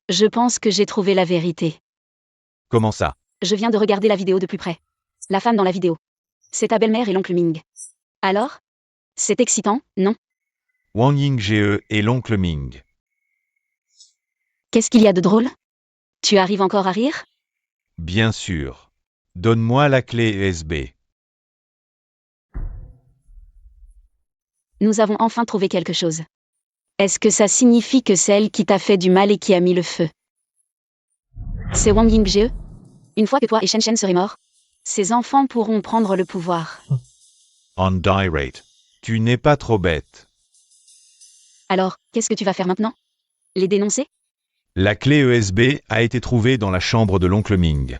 Je pense que j'ai trouvé la vérité. Comment ça? Je viens de regarder la vidéo de plus près. La femme dans la vidéo. C'est ta belle-mère et l'oncle Ming. Alors? C'est excitant, non? Wang Yingzhe et l'oncle Ming. Qu'est-ce qu'il y a de drôle? Tu arrives encore à rire? Bien sûr. Donne-moi la clé USB. Nous avons enfin trouvé quelque chose. Est-ce que ça signifie que c'est elle qui t'a fait du mal et qui a mis le feu? C'est Wang Yingzhe? Une fois que toi et Shen Shen serez morts, ces enfants pourront prendre le pouvoir. On direct. Tu n'es pas trop bête. Alors, qu'est-ce que tu vas faire maintenant? Les dénoncer? La clé USB a été trouvée dans la chambre de l'oncle Ming.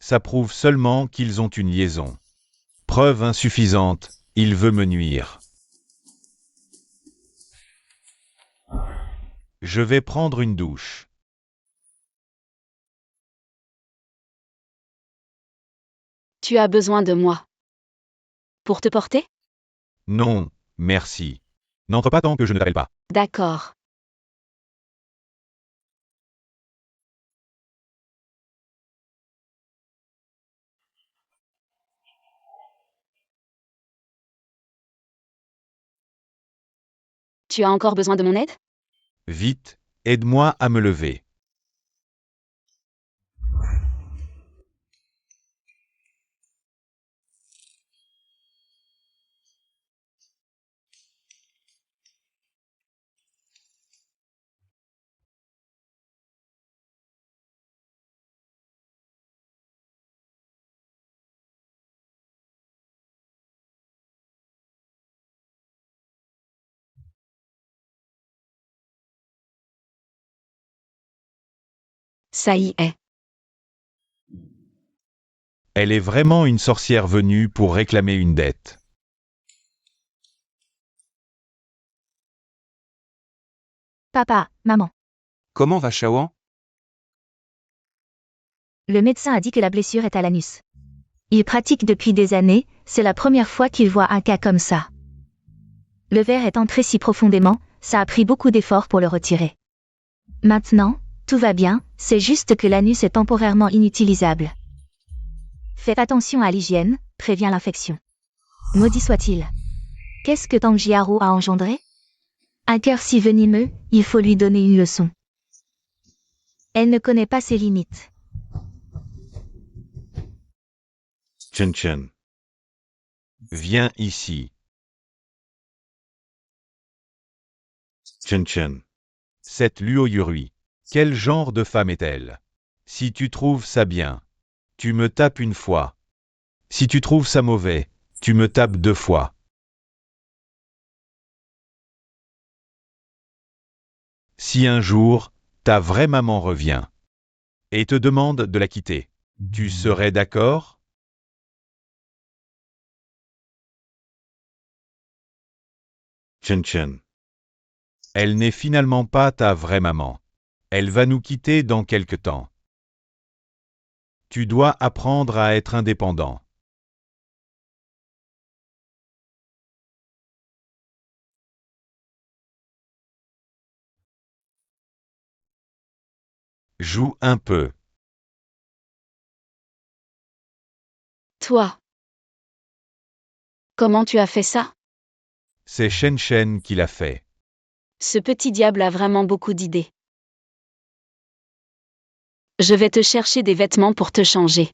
Ça prouve seulement qu'ils ont une liaison. Preuve insuffisante, il veut me nuire. Je vais prendre une douche. Tu as besoin de moi. Pour te porter? Non, merci. N'entre pas tant que je ne t'appelle pas. D'accord. Tu as encore besoin de mon aide? Vite, aide-moi à me lever. Ça y est. Elle est vraiment une sorcière venue pour réclamer une dette. Papa, maman. Comment va Shaoan? Le médecin a dit que la blessure est à l'anus. Il pratique depuis des années, c'est la première fois qu'il voit un cas comme ça. Le verre est entré si profondément, ça a pris beaucoup d'efforts pour le retirer. Maintenant, tout va bien, c'est juste que l'anus est temporairement inutilisable. Faites attention à l'hygiène, prévient l'infection. Maudit soit-il. Qu'est-ce que Tang Jiaro a engendré? Un cœur si venimeux, il faut lui donner une leçon. Elle ne connaît pas ses limites. Chen Chen. Viens ici. Chen Chen. Cette Luo Yurui. Quel genre de femme est-elle? Si tu trouves ça bien, tu me tapes une fois. Si tu trouves ça mauvais, tu me tapes 2 fois. Si un jour, ta vraie maman revient et te demande de la quitter, tu serais d'accord? Chen Chen. Elle n'est finalement pas ta vraie maman. Elle va nous quitter dans quelque temps. Tu dois apprendre à être indépendant. Joue un peu. Toi. Comment tu as fait ça? C'est Shen Shen qui l'a fait. Ce petit diable a vraiment beaucoup d'idées. Je vais te chercher des vêtements pour te changer.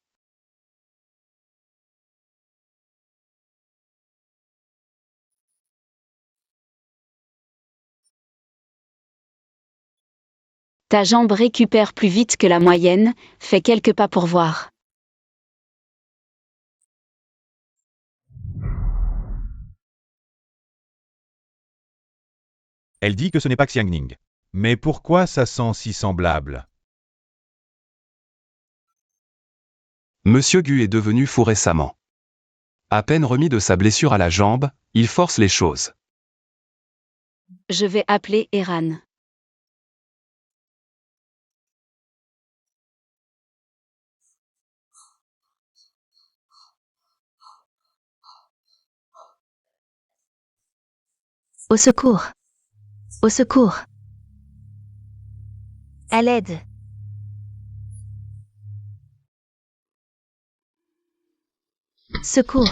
Ta jambe récupère plus vite que la moyenne, fais quelques pas pour voir. Elle dit que ce n'est pas Xiangning. Mais pourquoi ça sent si semblable? Monsieur Gu est devenu fou récemment. À peine remis de sa blessure à la jambe, il force les choses. Je vais appeler Eran. Au secours. Au secours. À l'aide. Secours.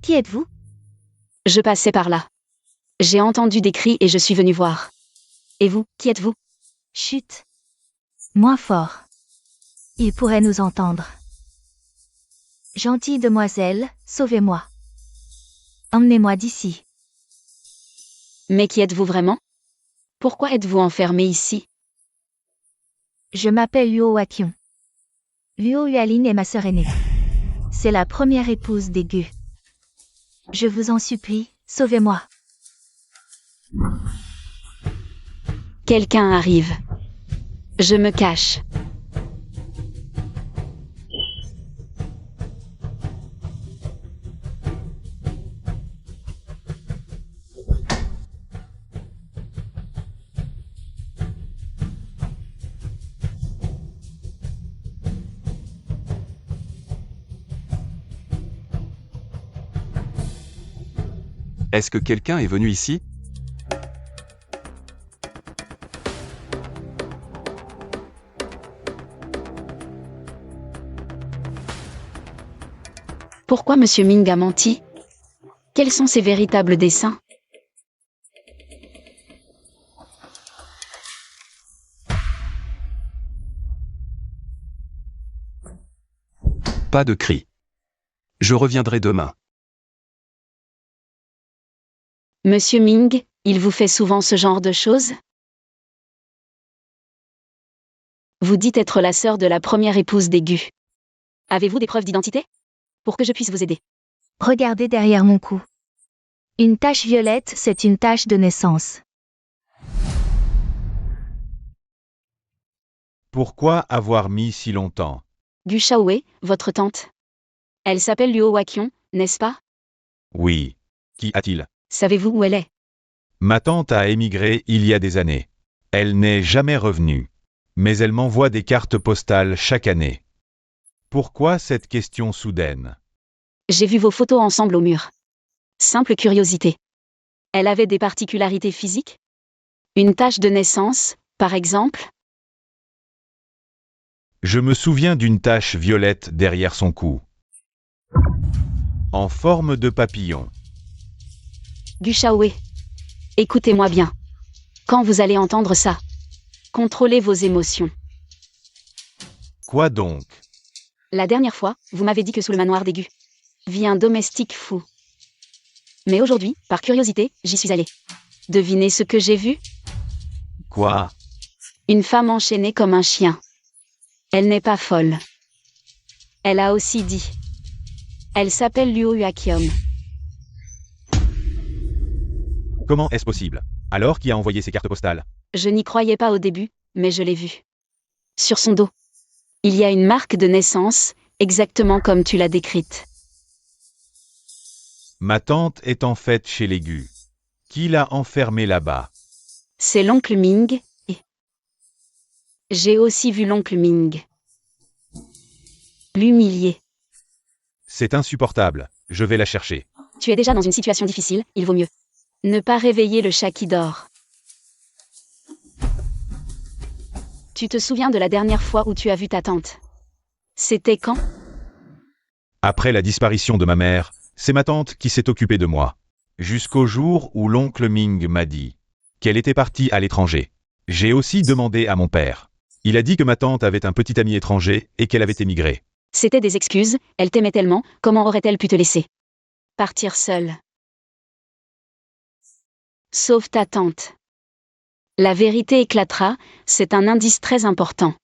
Qui êtes-vous? Je passais par là. J'ai entendu des cris et je suis venu voir. Et vous, qui êtes-vous? Chut. Moins fort. Il pourrait nous entendre. Gentille demoiselle, sauvez-moi. Emmenez-moi d'ici. Mais qui êtes-vous vraiment? Pourquoi êtes-vous enfermé ici? Je m'appelle Luo Wakion. Luo Yualin est ma sœur aînée. C'est la première épouse des Gu. Je vous en supplie, sauvez-moi. Quelqu'un arrive. Je me cache. Est-ce que quelqu'un est venu ici? Pourquoi Monsieur Ming a menti? Quels sont ses véritables desseins? Pas de cri. Je reviendrai demain. Monsieur Ming, il vous fait souvent ce genre de choses? Vous dites être la sœur de la première épouse des Gu. Avez-vous des preuves d'identité? Pour que je puisse vous aider. Regardez derrière mon cou. Une tache violette, c'est une tache de naissance. Pourquoi avoir mis si longtemps? Gu Shaoe, votre tante. Elle s'appelle Luo Wakion, n'est-ce pas? Oui. Qui a-t-il? Savez-vous où elle est? Ma tante a émigré il y a des années. Elle n'est jamais revenue. Mais elle m'envoie des cartes postales chaque année. Pourquoi cette question soudaine? J'ai vu vos photos ensemble au mur. Simple curiosité. Elle avait des particularités physiques? Une tache de naissance, par exemple? Je me souviens d'une tache violette derrière son cou. En forme de papillon. Gu Shaoe. Écoutez-moi bien. Quand vous allez entendre ça, contrôlez vos émotions. Quoi donc? La dernière fois, vous m'avez dit que sous le manoir des Gu vit un domestique fou. Mais aujourd'hui, par curiosité, j'y suis allée. Devinez ce que j'ai vu? Quoi? Une femme enchaînée comme un chien. Elle n'est pas folle. Elle a aussi dit. Elle s'appelle Luo Yuakiom. Comment est-ce possible? Alors qui a envoyé ces cartes postales? Je n'y croyais pas au début, mais je l'ai vue. Sur son dos. Il y a une marque de naissance, exactement comme tu l'as décrite. Ma tante est en fait chez les Gu. Qui l'a enfermée là-bas? C'est l'oncle Ming, et... J'ai aussi vu l'oncle Ming. L'humilier. C'est insupportable. Je vais la chercher. Tu es déjà dans une situation difficile, il vaut mieux ne pas réveiller le chat qui dort. Tu te souviens de la dernière fois où tu as vu ta tante? C'était quand? Après la disparition de ma mère, c'est ma tante qui s'est occupée de moi. Jusqu'au jour où l'oncle Ming m'a dit qu'elle était partie à l'étranger. J'ai aussi demandé à mon père. Il a dit que ma tante avait un petit ami étranger et qu'elle avait émigré. C'était des excuses, elle t'aimait tellement, comment aurait-elle pu te laisser partir seule? Sauf ta tante. La vérité éclatera, c'est un indice très important.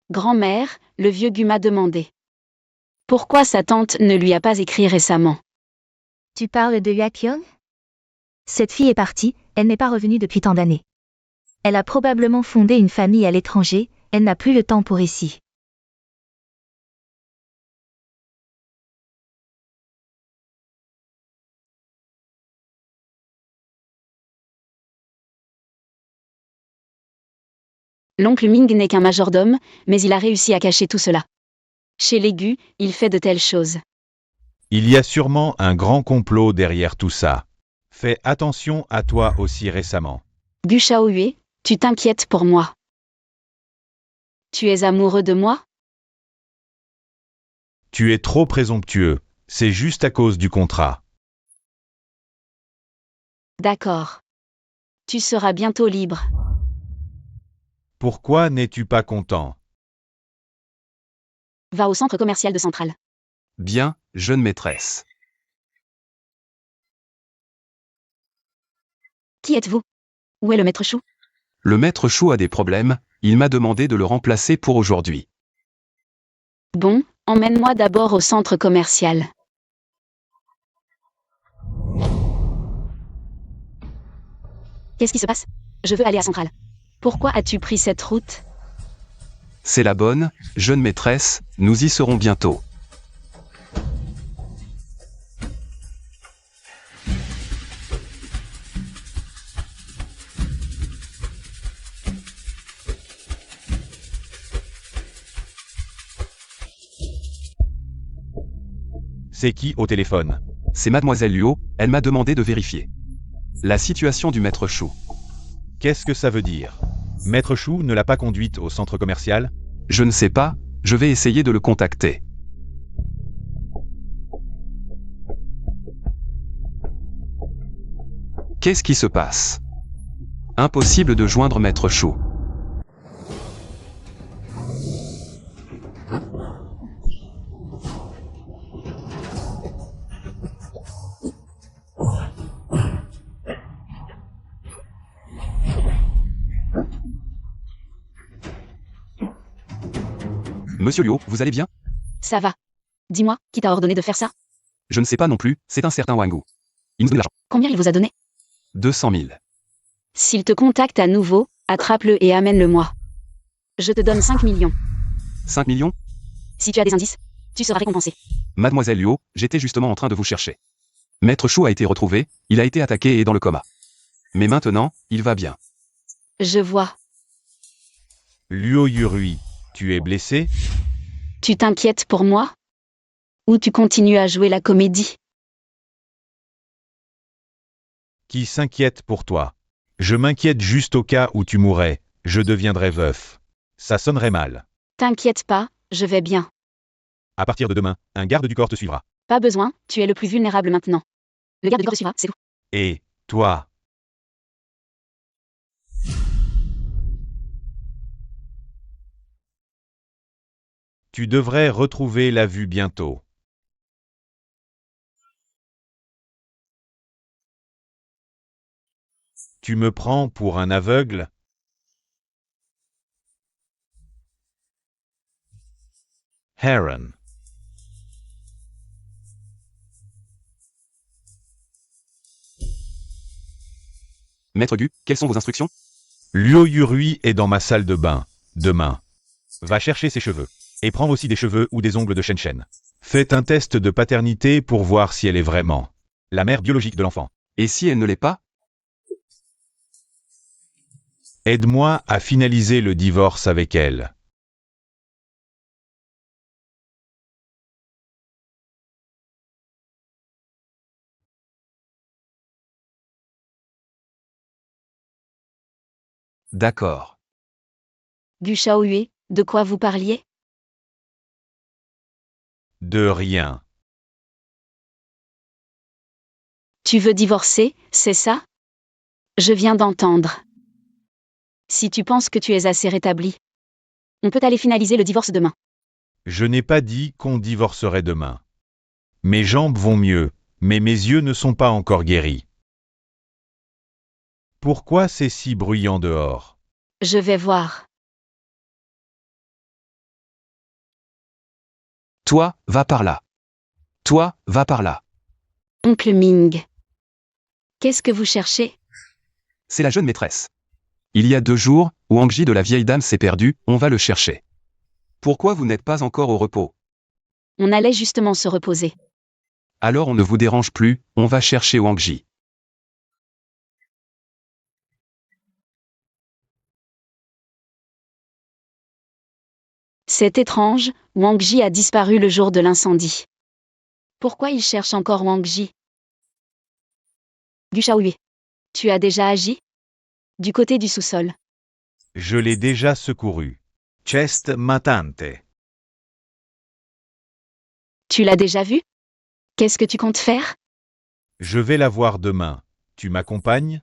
Grand-mère, le vieux Gu m'a demandé. Pourquoi sa tante ne lui a pas écrit récemment? Tu parles de Yakyong? Cette fille est partie, elle n'est pas revenue depuis tant d'années. Elle a probablement fondé une famille à l'étranger, elle n'a plus le temps pour ici. L'oncle Ming n'est qu'un majordome, mais il a réussi à cacher tout cela. Chez les Gu, il fait de telles choses. Il y a sûrement un grand complot derrière tout ça. Fais attention à toi aussi récemment. Gu Shaoyue, tu t'inquiètes pour moi. Tu es amoureux de moi? Tu es trop présomptueux. C'est juste à cause du contrat. D'accord. Tu seras bientôt libre. Pourquoi n'es-tu pas content? Va au centre commercial de Centrale. Bien, jeune maîtresse. Qui êtes-vous? Où est le maître Chou? Le maître Chou a des problèmes, il m'a demandé de le remplacer pour aujourd'hui. Bon, emmène-moi d'abord au centre commercial. Qu'est-ce qui se passe? Je veux aller à Centrale. Pourquoi as-tu pris cette route? C'est la bonne, jeune maîtresse, nous y serons bientôt. C'est qui au téléphone? C'est mademoiselle Luo, elle m'a demandé de vérifier la situation du maître Chou. Qu'est-ce que ça veut dire? Maître Chou ne l'a pas conduite au centre commercial? Je ne sais pas, je vais essayer de le contacter. Qu'est-ce qui se passe? Impossible de joindre maître Chou. Monsieur Luo, vous allez bien? Ça va. Dis-moi, qui t'a ordonné de faire ça? Je ne sais pas non plus, c'est un certain Wangu. Il nous donne l'argent. Combien il vous a donné? 200 000. S'il te contacte à nouveau, attrape-le et amène-le-moi. Je te donne 5 millions. 5 millions? Si tu as des indices, tu seras récompensé. Mademoiselle Luo, j'étais justement en train de vous chercher. Maître Chou a été retrouvé, il a été attaqué et est dans le coma. Mais maintenant, il va bien. Je vois. Luo Yurui, tu es blessé? Tu t'inquiètes pour moi? Ou tu continues à jouer la comédie? Qui s'inquiète pour toi? Je m'inquiète juste au cas où tu mourrais, je deviendrais veuf. Ça sonnerait mal. T'inquiète pas, je vais bien. À partir de demain, un garde du corps te suivra. Pas besoin, tu es le plus vulnérable maintenant. Le garde du corps te suivra, c'est tout. Et, toi? Tu devrais retrouver la vue bientôt. Tu me prends pour un aveugle? Heron. Maître Gu, quelles sont vos instructions? Luo Yurui est dans ma salle de bain, demain. Va chercher ses cheveux. Et prends aussi des cheveux ou des ongles de Shen Shen. Faites un test de paternité pour voir si elle est vraiment la mère biologique de l'enfant. Et si elle ne l'est pas? Aide-moi à finaliser le divorce avec elle. D'accord. Gu Shaoyue, de quoi vous parliez? De rien. Tu veux divorcer, c'est ça? Je viens d'entendre. Si tu penses que tu es assez rétabli, on peut aller finaliser le divorce demain. Je n'ai pas dit qu'on divorcerait demain. Mes jambes vont mieux, mais mes yeux ne sont pas encore guéris. Pourquoi c'est si bruyant dehors? Je vais voir. Toi, va par là. Toi, va par là. Oncle Ming. Qu'est-ce que vous cherchez? C'est la jeune maîtresse. Il y a 2 jours, Wangji de la vieille dame s'est perdu, on va le chercher. Pourquoi vous n'êtes pas encore au repos? On allait justement se reposer. Alors on ne vous dérange plus, on va chercher Wangji. C'est étrange, Wang Ji a disparu le jour de l'incendie. Pourquoi il cherche encore Wang Ji? Gu Shaoyue. Tu as déjà agi? Du côté du sous-sol. Je l'ai déjà secouru. Chest matante. Tu l'as déjà vu? Qu'est-ce que tu comptes faire? Je vais la voir demain. Tu m'accompagnes?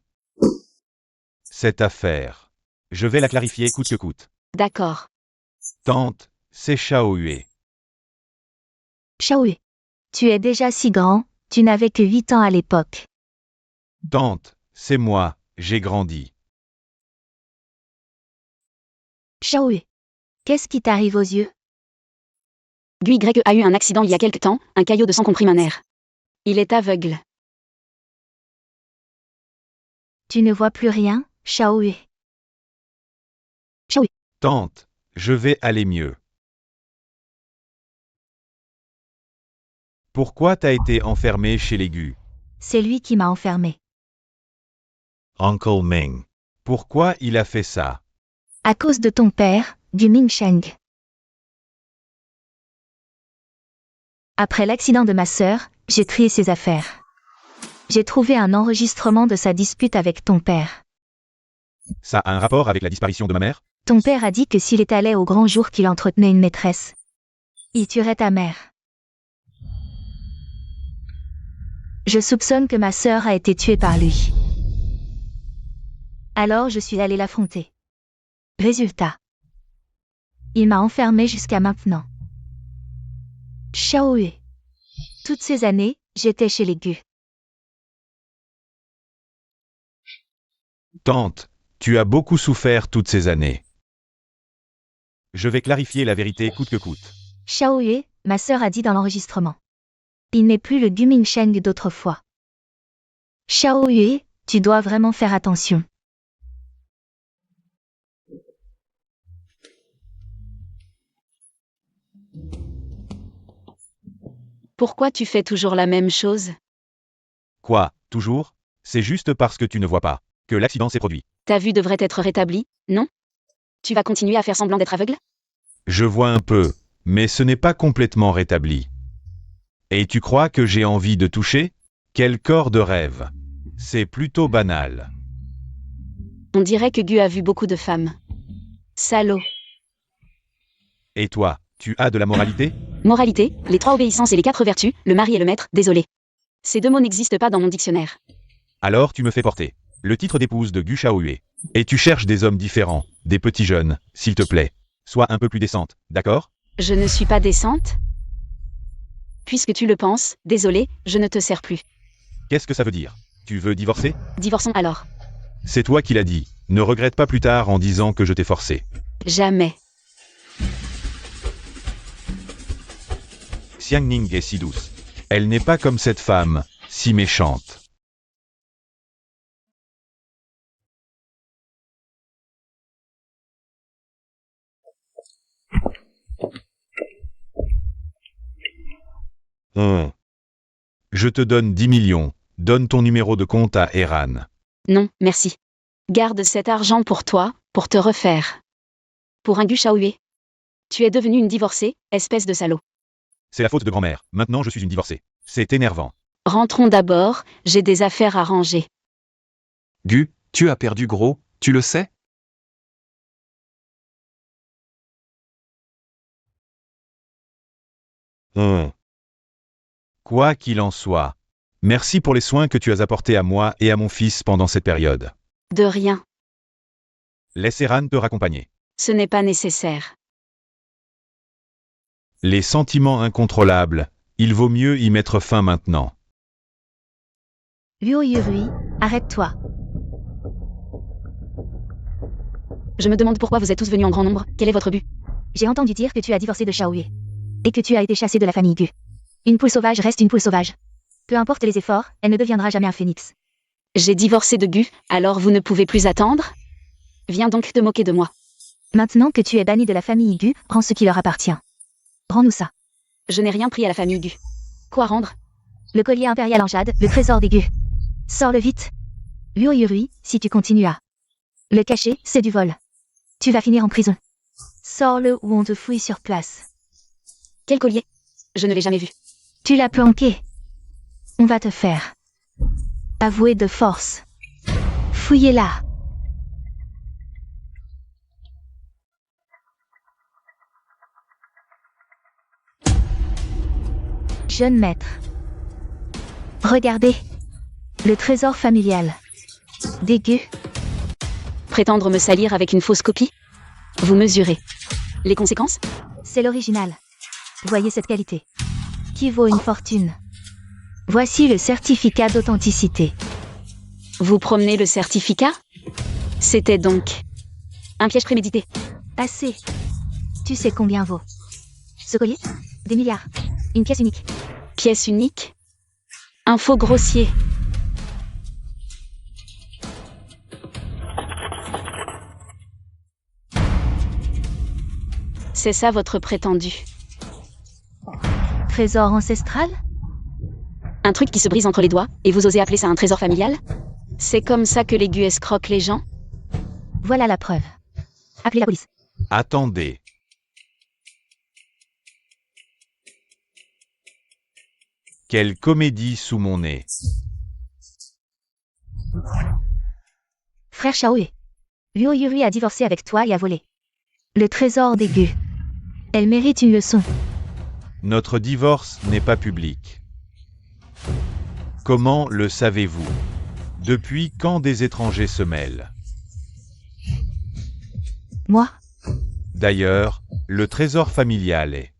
Cette affaire. Je vais la clarifier coûte que coûte. D'accord. Tante, c'est Shaoyue. Shaoyue. Tu es déjà si grand, tu n'avais que 8 ans à l'époque. Tante, c'est moi, j'ai grandi. Shaoyue. Qu'est-ce qui t'arrive aux yeux? Gu Y a eu un accident il y a quelque temps, un caillot de sang comprime un nerf. Il est aveugle. Tu ne vois plus rien, Shaoyue. Shaoyue. Tante, je vais aller mieux. Pourquoi t'as été enfermé chez les Gu? C'est lui qui m'a enfermé. Uncle Ming. Pourquoi il a fait ça? À cause de ton père, Gu Mingsheng. Après l'accident de ma sœur, j'ai trié ses affaires. J'ai trouvé un enregistrement de sa dispute avec ton père. Ça a un rapport avec la disparition de ma mère? Ton père a dit que s'il est allé au grand jour qu'il entretenait une maîtresse, il tuerait ta mère. Je soupçonne que ma sœur a été tuée par lui. Alors je suis allée l'affronter. Résultat. Il m'a enfermée jusqu'à maintenant. Shaoyue. Toutes ces années, j'étais chez les Gu. Tante, tu as beaucoup souffert toutes ces années. Je vais clarifier la vérité coûte que coûte. Shaoyue, ma sœur a dit dans l'enregistrement. Il n'est plus le Gu Mingsheng d'autrefois. Shaoyue, tu dois vraiment faire attention. Pourquoi tu fais toujours la même chose? Quoi, toujours? C'est juste parce que tu ne vois pas que l'accident s'est produit. Ta vue devrait être rétablie, non? Tu vas continuer à faire semblant d'être aveugle? Je vois un peu, mais ce n'est pas complètement rétabli. Et tu crois que j'ai envie de toucher? Quel corps de rêve! C'est plutôt banal. On dirait que Gu a vu beaucoup de femmes. Salaud. Et toi, tu as de la moralité? Moralité, les 3 obéissances et les 4 vertus, le mari et le maître, désolé. Ces 2 mots n'existent pas dans mon dictionnaire. Alors tu me fais porter le titre d'épouse de Gu Shaoyue. Et tu cherches des hommes différents, des petits jeunes, s'il te plaît. Sois un peu plus décente, d'accord? Je ne suis pas décente? Puisque tu le penses, désolé, je ne te sers plus. Qu'est-ce que ça veut dire? Tu veux divorcer? Divorçons alors. C'est toi qui l'as dit. Ne regrette pas plus tard en disant que je t'ai forcé. Jamais. Xiang Ning est si douce. Elle n'est pas comme cette femme, si méchante. Je te donne 10 millions. Donne ton numéro de compte à Eran. Non, merci. Garde cet argent pour toi, pour te refaire. Pour un Gu Shaoyue. Tu es devenue une divorcée, espèce de salaud. C'est la faute de grand-mère. Maintenant je suis une divorcée. C'est énervant. Rentrons d'abord, j'ai des affaires à ranger. Gu, tu as perdu gros, tu le sais? Quoi qu'il en soit. Merci pour les soins que tu as apportés à moi et à mon fils pendant cette période. De rien. Laisse Eran te raccompagner. Ce n'est pas nécessaire. Les sentiments incontrôlables, il vaut mieux y mettre fin maintenant. Luo Yurui, arrête-toi. Je me demande pourquoi vous êtes tous venus en grand nombre, quel est votre but? J'ai entendu dire que tu as divorcé de Shaoyue. Et que tu as été chassé de la famille Gu. Une poule sauvage reste une poule sauvage. Peu importe les efforts, elle ne deviendra jamais un phénix. J'ai divorcé de Gu, alors vous ne pouvez plus attendre? Viens donc te moquer de moi. Maintenant que tu es banni de la famille Gu, rends ce qui leur appartient. Rends-nous ça. Je n'ai rien pris à la famille Gu. Quoi rendre? Le collier impérial en jade, le trésor des Gu. Sors-le vite. Luo Yurui, si tu continues à le cacher, c'est du vol. Tu vas finir en prison. Sors-le ou on te fouille sur place. Quel collier? Je ne l'ai jamais vu. Tu l'as planqué. On va te faire avouer de force. Fouillez-la. Jeune maître. Regardez. Le trésor familial. Dégueu. Prétendre me salir avec une fausse copie? Vous mesurez les conséquences? C'est l'original. Voyez cette qualité. Qui vaut une fortune. Voici le certificat d'authenticité. Vous promenez le certificat? C'était donc un piège prémédité. Assez. Tu sais combien vaut ce collier? Des milliards. Une pièce unique. Pièce unique? Un faux grossier. C'est ça votre prétendu. Trésor ancestral? Un truc qui se brise entre les doigts, et vous osez appeler ça un trésor familial? C'est comme ça que les Gu escroquent les gens? Voilà la preuve. Appelez la police. Attendez. Quelle comédie sous mon nez. Frère Shaoyue. Luo Yurui a divorcé avec toi et a volé le trésor des Gu. Elle mérite une leçon. Notre divorce n'est pas public. Comment le savez-vous? Depuis quand des étrangers se mêlent? Moi? D'ailleurs, le trésor familial est...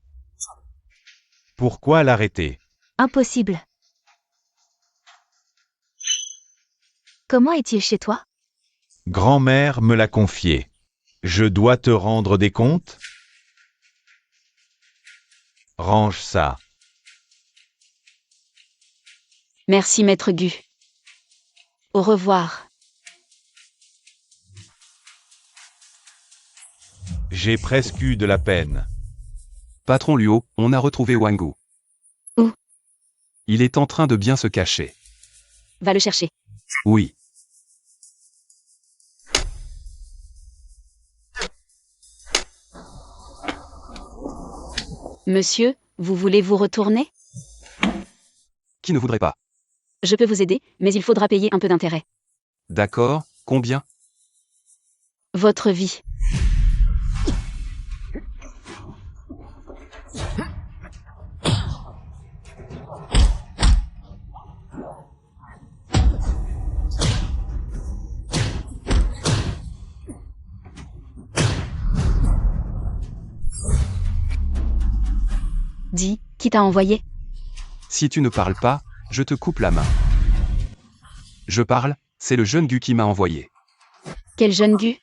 Pourquoi l'arrêter? Impossible. Comment est-il chez toi? Grand-mère me l'a confié. Je dois te rendre des comptes? Range ça. Merci maître Gu. Au revoir. J'ai presque eu de la peine. Patron Luo, on a retrouvé Wangu. Où? Il est en train de bien se cacher. Va le chercher. Oui. Monsieur, vous voulez vous retourner? Qui ne voudrait pas? Je peux vous aider, mais il faudra payer un peu d'intérêt. D'accord, combien? Votre vie. Dis, qui t'a envoyé? Si tu ne parles pas, je te coupe la main. Je parle, c'est le jeune Gu qui m'a envoyé. Quel jeune Gu?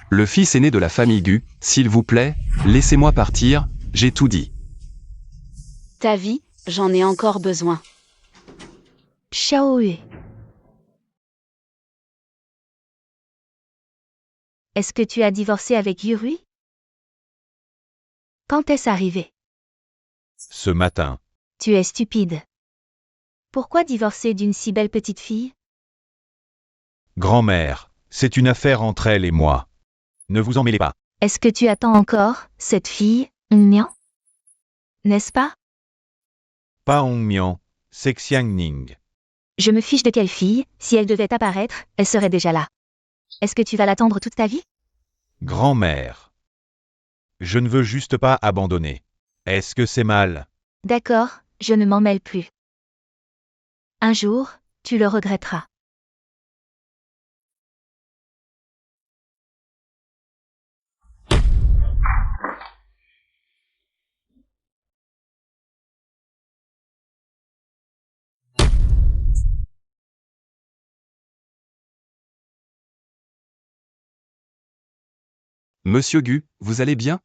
Le fils aîné de la famille Gu, s'il vous plaît, laissez-moi partir, j'ai tout dit. Ta vie, j'en ai encore besoin. Shaoyue. Est-ce que tu as divorcé avec Yurui? Quand est-ce arrivé? Ce matin. Tu es stupide. Pourquoi divorcer d'une si belle petite fille? Grand-mère, c'est une affaire entre elle et moi. Ne vous en mêlez pas. Est-ce que tu attends encore, cette fille, Mian? N'est-ce pas? Pas Hong Mian, c'est Xiang Ning. Je me fiche de quelle fille, si elle devait apparaître, elle serait déjà là. Est-ce que tu vas l'attendre toute ta vie? Grand-mère. Je ne veux juste pas abandonner. Est-ce que c'est mal? D'accord, je ne m'en mêle plus. Un jour, tu le regretteras. Monsieur Gu, vous allez bien?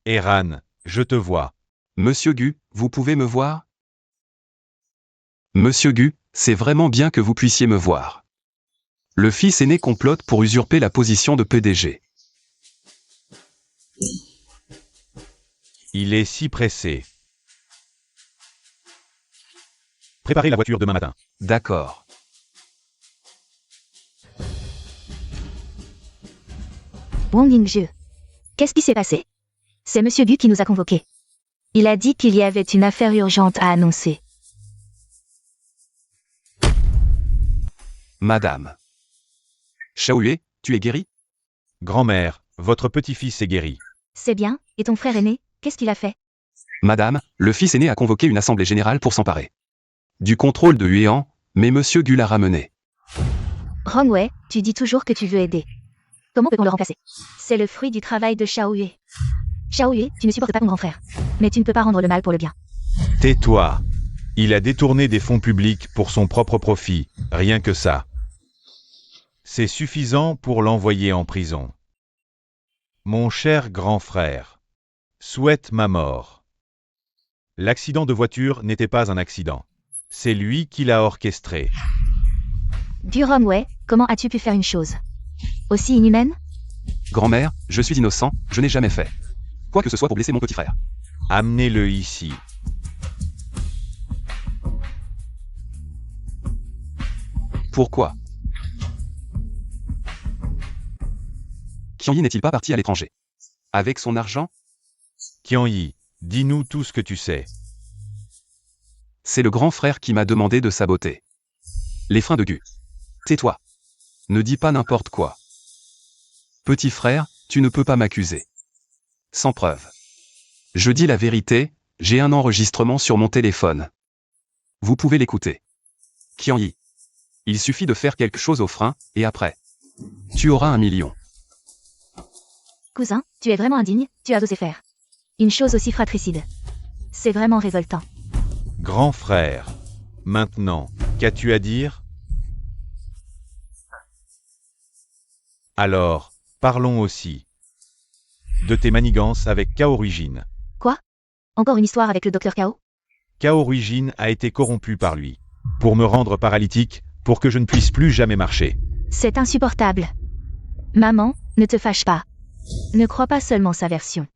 Eran, je te vois. Monsieur Gu, vous pouvez me voir? Monsieur Gu, c'est vraiment bien que vous puissiez me voir. Le fils aîné complote pour usurper la position de PDG. Il est si pressé. Préparez la voiture demain matin. D'accord. Wang Yingzhe. Qu'est-ce qui s'est passé? C'est Monsieur Gu qui nous a convoqués. Il a dit qu'il y avait une affaire urgente à annoncer. Madame. Shaoyue, tu es guéri? Grand-mère, votre petit-fils est guéri. C'est bien, et ton frère aîné, qu'est-ce qu'il a fait? Madame, le fils aîné a convoqué une assemblée générale pour s'emparer du contrôle de Huéan, mais Monsieur Gu l'a ramené. Rongwei, tu dis toujours que tu veux aider. Comment peut-on le remplacer? C'est le fruit du travail de Shaoyue. Shaoyue, tu ne supportes pas ton grand frère. Mais tu ne peux pas rendre le mal pour le bien. Tais-toi. Il a détourné des fonds publics pour son propre profit, rien que ça. C'est suffisant pour l'envoyer en prison. Mon cher grand frère souhaite ma mort. L'accident de voiture n'était pas un accident. C'est lui qui l'a orchestré. Du Rongwei, comment as-tu pu faire une chose aussi inhumaine? Grand-mère, je suis innocent, je n'ai jamais fait quoi que ce soit pour blesser mon petit frère. Amenez-le ici. Pourquoi? Qianyi n'est-il pas parti à l'étranger? Avec son argent? Qianyi, dis-nous tout ce que tu sais. C'est le grand frère qui m'a demandé de saboter les freins de Gu. Tais-toi. Ne dis pas n'importe quoi. Petit frère, tu ne peux pas m'accuser. Sans preuve. Je dis la vérité, j'ai un enregistrement sur mon téléphone. Vous pouvez l'écouter. Qianyi. Il suffit de faire quelque chose aux freins, et après, tu auras 1 million. Cousin, tu es vraiment indigne, tu as osé faire une chose aussi fratricide. C'est vraiment révoltant. Grand frère, maintenant, qu'as-tu à dire? Alors, parlons aussi de tes manigances avec Kaoru-jin. Quoi? Encore une histoire avec le docteur Kao? Kaoru-jin a été corrompu par lui, pour me rendre paralytique, pour que je ne puisse plus jamais marcher. C'est insupportable. Maman, ne te fâche pas. Ne crois pas seulement sa version.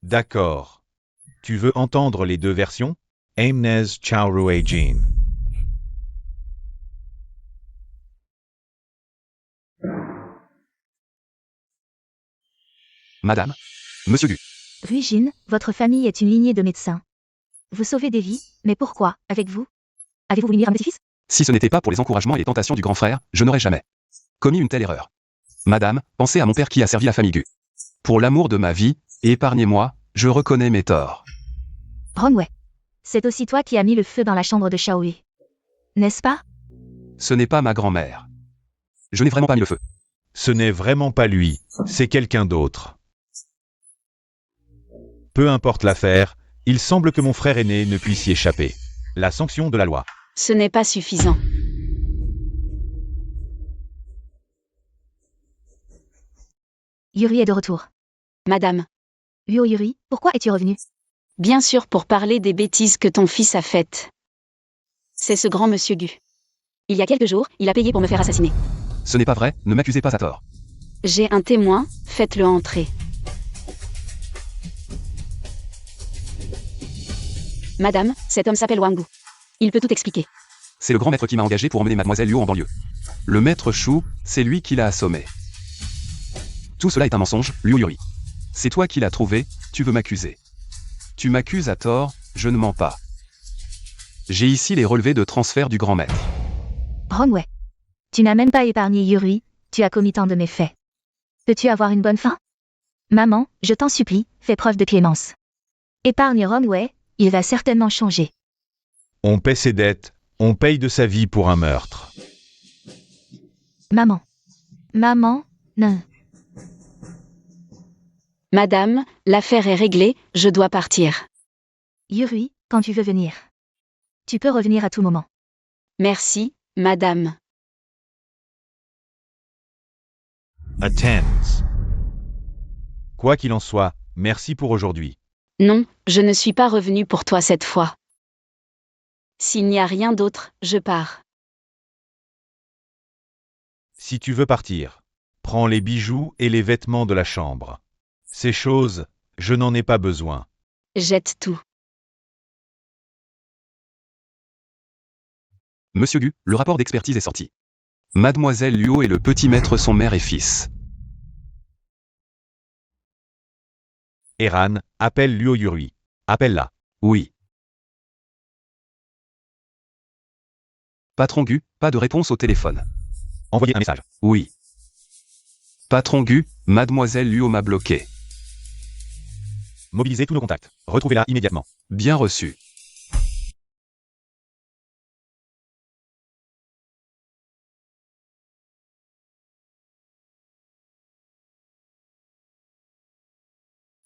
D'accord. Tu veux entendre les deux versions? Amnez Chaoru-jin. Madame. Monsieur Gu. Ruijin, votre famille est une lignée de médecins. Vous sauvez des vies, mais pourquoi, avec vous? Avez-vous voulu nuire à mon petit-fils? Si ce n'était pas pour les encouragements et les tentations du grand frère, je n'aurais jamais commis une telle erreur. Madame, pensez à mon père qui a servi la famille Gu. Pour l'amour de ma vie, épargnez-moi, je reconnais mes torts. Rongwei. C'est aussi toi qui as mis le feu dans la chambre de Shaoyue. N'est-ce pas? Ce n'est pas ma grand-mère. Je n'ai vraiment pas mis le feu. Ce n'est vraiment pas lui, c'est quelqu'un d'autre. Peu importe l'affaire, il semble que mon frère aîné ne puisse y échapper. La sanction de la loi. Ce n'est pas suffisant. Yuri est de retour. Madame, Uo Yuri, pourquoi es-tu revenu? bien sûr pour parler des bêtises que ton fils a faites. C'est ce grand monsieur Gu. Il y a quelques jours, il a payé pour me faire assassiner. Ce n'est pas vrai, ne m'accusez pas à tort. J'ai un témoin, faites-le entrer. Madame, cet homme s'appelle Wang Gu. Il peut tout expliquer. C'est le grand maître qui m'a engagé pour emmener mademoiselle Liu en banlieue. Le maître Shu, c'est lui qui l'a assommé. Tout cela est un mensonge, Liu Yuri. C'est toi qui l'as trouvé, tu veux m'accuser. Tu m'accuses à tort, je ne mens pas. J'ai ici les relevés de transfert du grand maître. Rongwei. Tu n'as même pas épargné Yuri, tu as commis tant de méfaits. Peux-tu avoir une bonne fin? Maman, je t'en supplie, fais preuve de clémence. Épargne Rongwei, il va certainement changer. On paie ses dettes, on paye de sa vie pour un meurtre. Maman. Maman, non. Madame, l'affaire est réglée, je dois partir. Yuri, quand tu veux venir. Tu peux revenir à tout moment. Merci, madame. Attends. Quoi qu'il en soit, merci pour aujourd'hui. Non, je ne suis pas revenu pour toi cette fois. S'il n'y a rien d'autre, je pars. Si tu veux partir, prends les bijoux et les vêtements de la chambre. Ces choses, je n'en ai pas besoin. Jette tout. Monsieur Gu, le rapport d'expertise est sorti. Mademoiselle Luo et le petit maître sont mère et fils. Eran, appelle Luo Yuri. Appelle-la. Oui. Patron Gu, pas de réponse au téléphone. Envoyez un message. Oui. Patron Gu, mademoiselle Luo m'a bloqué. Mobilisez tous nos contacts. Retrouvez-la immédiatement. Bien reçu.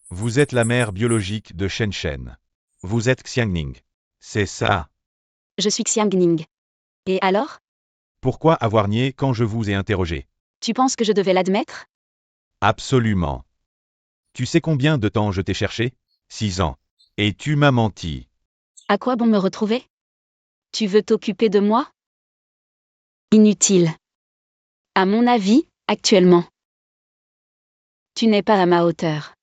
Vous êtes la mère biologique de Shen Shen. Vous êtes Xiangning. C'est ça. Je suis Xiangning. Et alors? Pourquoi avoir nié quand je vous ai interrogé? Tu penses que je devais l'admettre? Absolument. Tu sais combien de temps je t'ai cherché? 6 ans. Et tu m'as menti. À quoi bon me retrouver? Tu veux t'occuper de moi? Inutile. À mon avis, actuellement. Tu n'es pas à ma hauteur.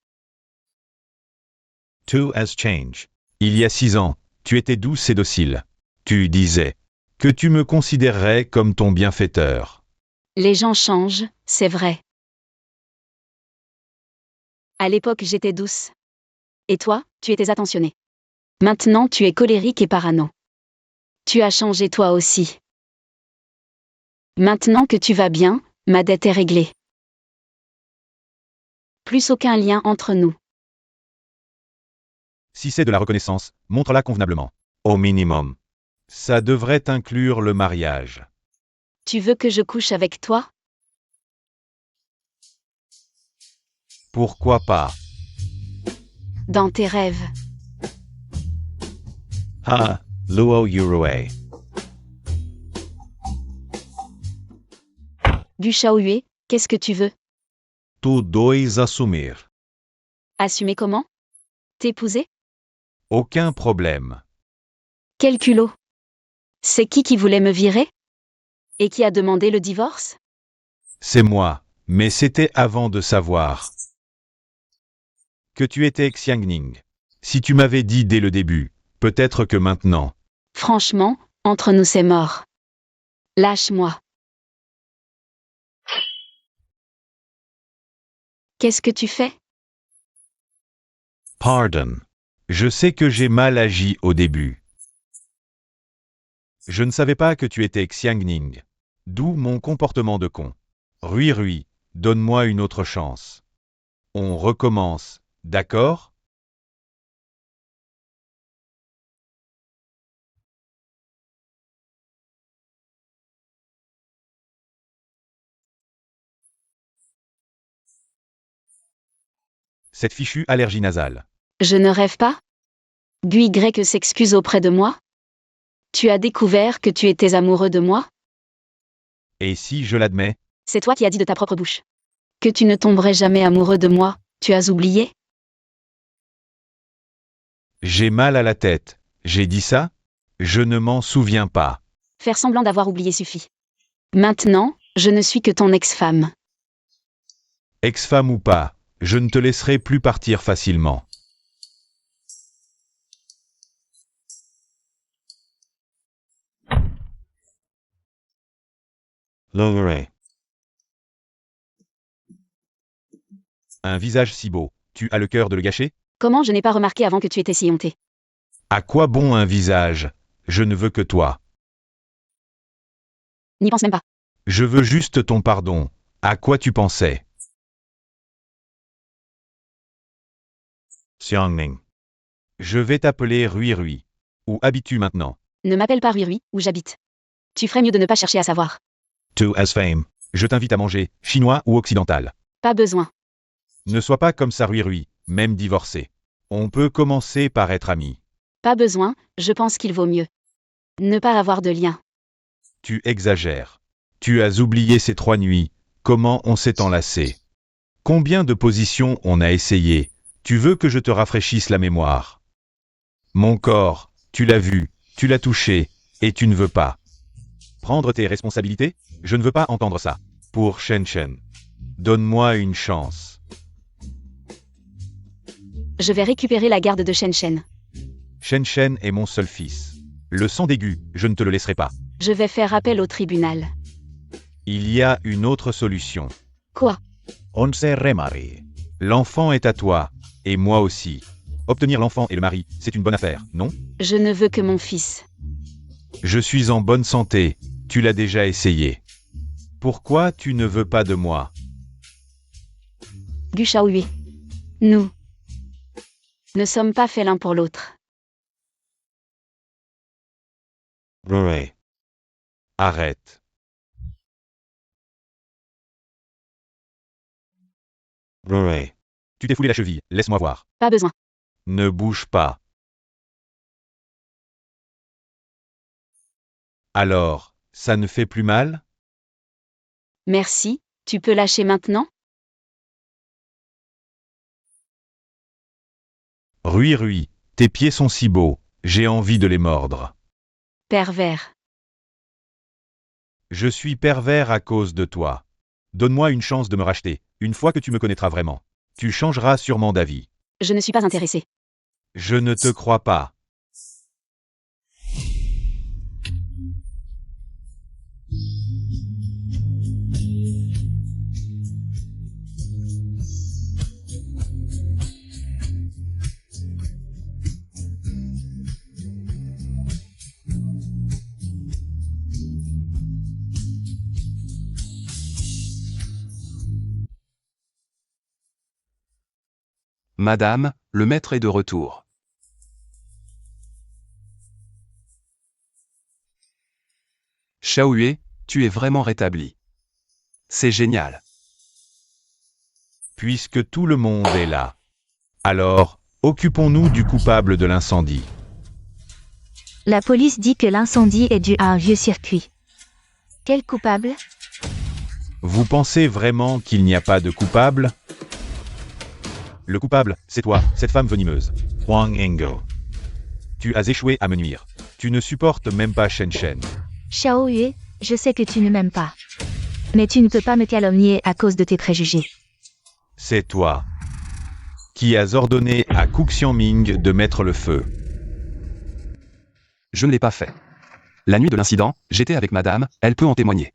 Two has changed. Il y a 6 ans, tu étais douce et docile. Tu disais que tu me considérerais comme ton bienfaiteur. Les gens changent, c'est vrai. À l'époque, j'étais douce. Et toi, tu étais attentionné. Maintenant, tu es colérique et parano. Tu as changé toi aussi. Maintenant que tu vas bien, ma dette est réglée. Plus aucun lien entre nous. Si c'est de la reconnaissance, montre-la convenablement. Au minimum. Ça devrait inclure le mariage. Tu veux que je couche avec toi? Pourquoi pas? Dans tes rêves. Ah, Luo Yurui. Gu Shaoyue, qu'est-ce que tu veux? Tu dois assumir. Assumer comment? T'épouser? Aucun problème. Quel culot! C'est qui voulait me virer? Et qui a demandé le divorce? C'est moi, mais c'était avant de savoir que tu étais Xiangning. Si tu m'avais dit dès le début, peut-être que maintenant. Franchement, entre nous c'est mort. Lâche-moi. Qu'est-ce que tu fais? Pardon. Je sais que j'ai mal agi au début. Je ne savais pas que tu étais Xiangning. D'où mon comportement de con. Rui, donne-moi une autre chance. On recommence, d'accord? Cette fichue allergie nasale. Je ne rêve pas? Gu Y s'excuse auprès de moi? Tu as découvert que tu étais amoureux de moi? Et si je l'admets? C'est toi qui as dit de ta propre bouche. Que tu ne tomberais jamais amoureux de moi, tu as oublié? J'ai mal à la tête. J'ai dit ça? Je ne m'en souviens pas. Faire semblant d'avoir oublié suffit. Maintenant, je ne suis que ton ex-femme. Ex-femme ou pas, je ne te laisserai plus partir facilement. Longray. Un visage si beau, tu as le cœur de le gâcher? Comment je n'ai pas remarqué avant que tu étais si honté? À quoi bon un visage? Je ne veux que toi. N'y pense même pas. Je veux juste ton pardon. À quoi tu pensais? Xiangning. Je vais t'appeler Rui Rui. Où habites-tu maintenant? Ne m'appelle pas Rui Rui, où j'habite. Tu ferais mieux de ne pas chercher à savoir. To as fame. Je t'invite à manger, chinois ou occidental. Pas besoin. Ne sois pas comme ça Rui Rui, même divorcé. On peut commencer par être amis. Pas besoin, je pense qu'il vaut mieux. Ne pas avoir de lien. Tu exagères. Tu as oublié ces 3 nuits. Comment on s'est enlacé? Combien de positions on a essayé? Tu veux que je te rafraîchisse la mémoire? Mon corps, tu l'as vu, tu l'as touché, et tu ne veux pas. Prendre tes responsabilités? Je ne veux pas entendre ça. Pour Shen Shen. Donne-moi une chance. Je vais récupérer la garde de Shen Shen. Shen Shen est mon seul fils. Le sang d'aigu, je ne te le laisserai pas. Je vais faire appel au tribunal. Il y a une autre solution. Quoi? On s'est remarié. L'enfant est à toi, et moi aussi. Obtenir l'enfant et le mari, c'est une bonne affaire, non? Je ne veux que mon fils. Je suis en bonne santé, tu l'as déjà essayé. Pourquoi tu ne veux pas de moi? Gu Shaoyue. Nous ne sommes pas faits l'un pour l'autre. Rory. Arrête. Rory. Tu t'es foulé la cheville, laisse-moi voir. Pas besoin. Ne bouge pas. Alors, ça ne fait plus mal? Merci, tu peux lâcher maintenant? Rui Rui, tes pieds sont si beaux, j'ai envie de les mordre. Pervers. Je suis pervers à cause de toi. Donne-moi une chance de me racheter, une fois que tu me connaîtras vraiment. Tu changeras sûrement d'avis. Je ne suis pas intéressée. Je ne te crois pas. Madame, le maître est de retour. Shaoyue, tu es vraiment rétabli. C'est génial. Puisque tout le monde est là. Alors, occupons-nous du coupable de l'incendie. La police dit que l'incendie est dû à un vieux circuit. Quel coupable? Vous pensez vraiment qu'il n'y a pas de coupable? Le coupable, c'est toi, cette femme venimeuse. Huang Engo. Tu as échoué à me nuire. Tu ne supportes même pas Shen Shen. Shaoyue, je sais que tu ne m'aimes pas. Mais tu ne peux pas me calomnier à cause de tes préjugés. C'est toi qui as ordonné à Cook Xiangming de mettre le feu. Je ne l'ai pas fait. La nuit de l'incident, j'étais avec madame, elle peut en témoigner.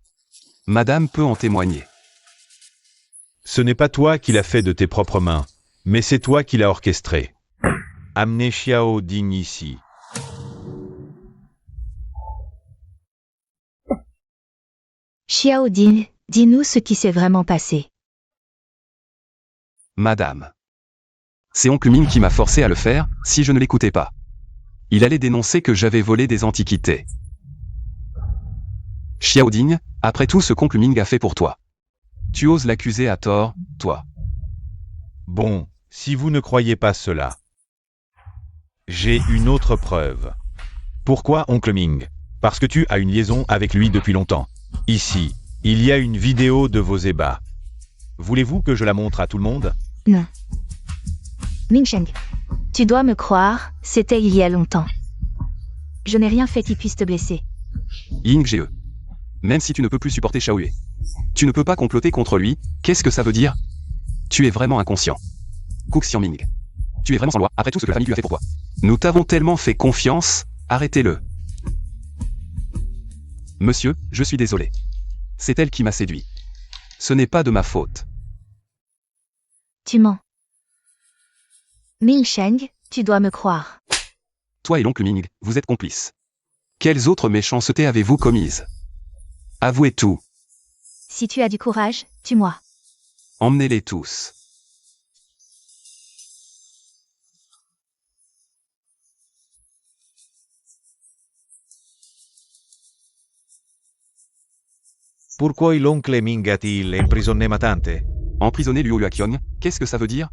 Madame peut en témoigner. Ce n'est pas toi qui l'as fait de tes propres mains, mais c'est toi qui l'as orchestré. Amenez Xiao Ding ici. Xiao Ding, dis-nous ce qui s'est vraiment passé. Madame. C'est oncle Ming qui m'a forcé à le faire, si je ne l'écoutais pas. Il allait dénoncer que j'avais volé des antiquités. Xiao Ding, après tout ce qu'oncle Ming a fait pour toi. Tu oses l'accuser à tort, toi. Bon, si vous ne croyez pas cela. J'ai une autre preuve. Pourquoi oncle Ming? Parce que tu as une liaison avec lui depuis longtemps. Ici, il y a une vidéo de vos ébats. Voulez-vous que je la montre à tout le monde? Non. Mingsheng, tu dois me croire, c'était il y a longtemps. Je n'ai rien fait qui puisse te blesser. Ying Ge. Même si tu ne peux plus supporter Shaoyue. Tu ne peux pas comploter contre lui, qu'est-ce que ça veut dire? Tu es vraiment inconscient. Cook Xiangming. Tu es vraiment sans loi, après tout ce que la famille lui a fait pour toi. Nous t'avons tellement fait confiance, arrêtez-le. Monsieur, je suis désolé. C'est elle qui m'a séduit. Ce n'est pas de ma faute. Tu mens. Ming Sheng, tu dois me croire. Toi et l'oncle Ming, vous êtes complices. Quelles autres méchancetés avez-vous commises? Avouez tout. Si tu as du courage, tue-moi. Emmenez-les tous. Pourquoi l'oncle Ming a-t-il emprisonné ma tante? Emprisonner Luo Yuaqiong, qu'est-ce que ça veut dire?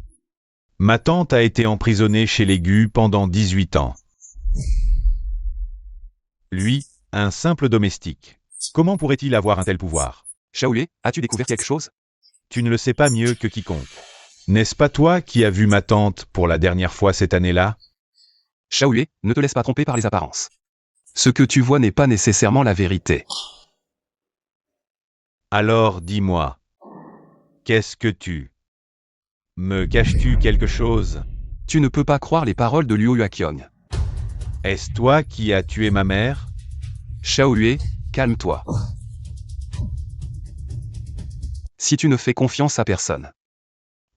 Ma tante a été emprisonnée chez les Gu pendant 18 ans. Lui, un simple domestique. Comment pourrait-il avoir un tel pouvoir? Shaolue, as-tu découvert quelque chose? Tu ne le sais pas mieux que quiconque. N'est-ce pas toi qui as vu ma tante pour la dernière fois cette année-là? Shaolue, ne te laisse pas tromper par les apparences. Ce que tu vois n'est pas nécessairement la vérité. Alors dis-moi, qu'est-ce que tu... Me caches-tu quelque chose? Tu ne peux pas croire les paroles de Luo Yuaqiong. Est-ce toi qui as tué ma mère? Shaolue, calme-toi. Si tu ne fais confiance à personne,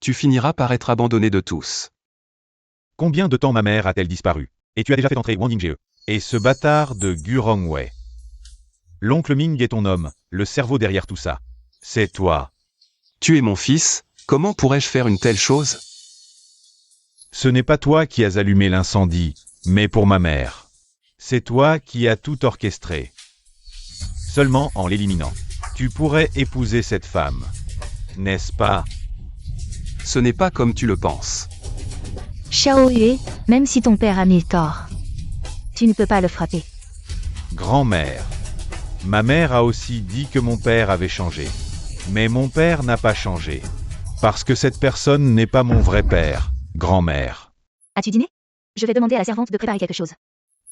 tu finiras par être abandonné de tous. Combien de temps ma mère a-t-elle disparu? Et tu as déjà fait entrer Wang Yingjie et ce bâtard de Gu Rongwei. L'oncle Ming est ton homme, le cerveau derrière tout ça. C'est toi. Tu es mon fils, comment pourrais-je faire une telle chose? Ce n'est pas toi qui as allumé l'incendie, mais pour ma mère. C'est toi qui as tout orchestré. Seulement en l'éliminant, tu pourrais épouser cette femme. N'est-ce pas? Ce n'est pas comme tu le penses. Shaolue, même si ton père a mis tort, tu ne peux pas le frapper. Grand-mère. Ma mère a aussi dit que mon père avait changé. Mais mon père n'a pas changé. Parce que cette personne n'est pas mon vrai père, grand-mère. As-tu dîné? Je vais demander à la servante de préparer quelque chose.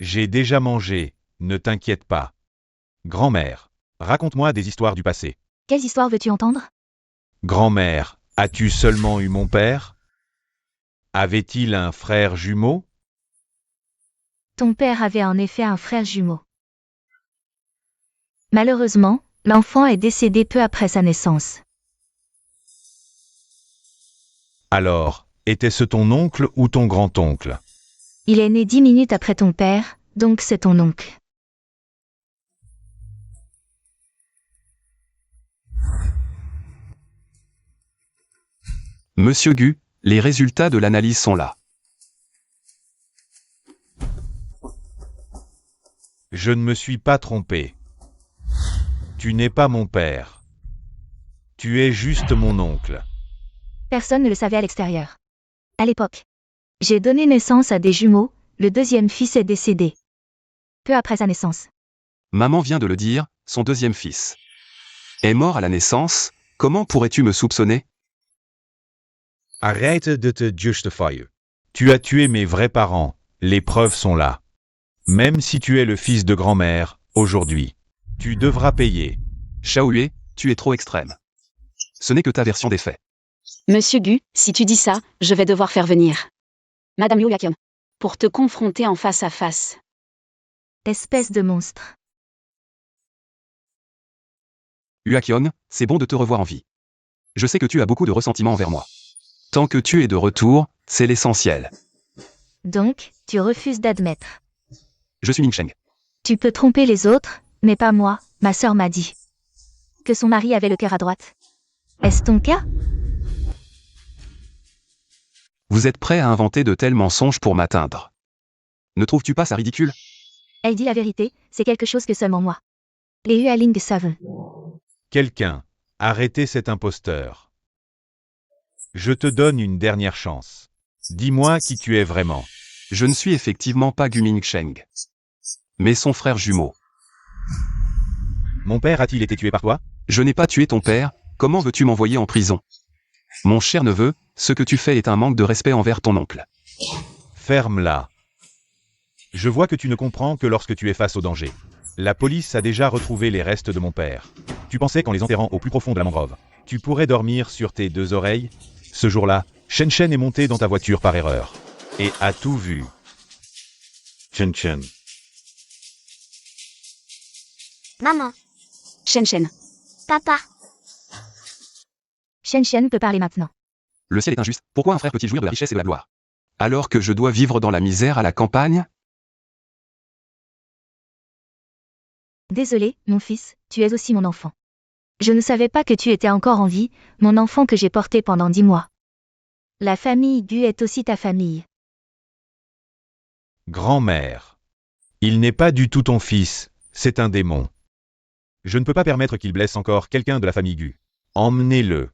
J'ai déjà mangé, ne t'inquiète pas. Grand-mère, raconte-moi des histoires du passé. Quelles histoires veux-tu entendre? Grand-mère, as-tu seulement eu mon père? Avait-il un frère jumeau? Ton père avait en effet un frère jumeau. Malheureusement, l'enfant est décédé peu après sa naissance. Alors, était-ce ton oncle ou ton grand-oncle? Il est né 10 minutes après ton père, donc c'est ton oncle. Monsieur Gu, les résultats de l'analyse sont là. Je ne me suis pas trompé. Tu n'es pas mon père. Tu es juste mon oncle. Personne ne le savait à l'extérieur. À l'époque, j'ai donné naissance à des jumeaux, le deuxième fils est décédé. Peu après sa naissance. Maman vient de le dire, son deuxième fils est mort à la naissance, comment pourrais-tu me soupçonner? Arrête de te justifier. Tu as tué mes vrais parents, les preuves sont là. Même si tu es le fils de grand-mère, aujourd'hui, tu devras payer. Shaolue, tu es trop extrême. Ce n'est que ta version des faits. Monsieur Gu, si tu dis ça, je vais devoir faire venir Madame Liu Yaqiong pour te confronter en face à face. Espèce de monstre. Yuaqiong, c'est bon de te revoir en vie. Je sais que tu as beaucoup de ressentiment envers moi. Tant que tu es de retour, c'est l'essentiel. Donc, tu refuses d'admettre. Je suis Ming Sheng. Tu peux tromper les autres, mais pas moi, ma sœur m'a dit. Que son mari avait le cœur à droite. Est-ce ton cas? Vous êtes prêt à inventer de tels mensonges pour m'atteindre? Ne trouves-tu pas ça ridicule? Elle dit la vérité, c'est quelque chose que seulement moi. Les Hualing savent. Quelqu'un, arrêtez cet imposteur. Je te donne une dernière chance. Dis-moi qui tu es vraiment. Je ne suis effectivement pas Gu Ming Sheng, mais son frère jumeau. Mon père a-t-il été tué par toi? Je n'ai pas tué ton père, comment veux-tu m'envoyer en prison? Mon cher neveu, ce que tu fais est un manque de respect envers ton oncle. Ferme-la. Je vois que tu ne comprends que lorsque tu es face au danger. La police a déjà retrouvé les restes de mon père. Tu pensais qu'en les enterrant au plus profond de la mangrove, tu pourrais dormir sur tes deux oreilles? Ce jour-là, Shen Shen est monté dans ta voiture par erreur. Et a tout vu. Shen Shen. Maman, Shen Shen. Papa, Shen Shen peut parler maintenant. Le ciel est injuste. Pourquoi un frère peut-il jouir de la richesse et de la gloire alors que je dois vivre dans la misère à la campagne? Désolé, mon fils, tu es aussi mon enfant. Je ne savais pas que tu étais encore en vie, mon enfant que j'ai porté pendant 10 mois. La famille Gu est aussi ta famille. Grand-mère. Il n'est pas du tout ton fils, c'est un démon. Je ne peux pas permettre qu'il blesse encore quelqu'un de la famille Gu. Emmenez-le.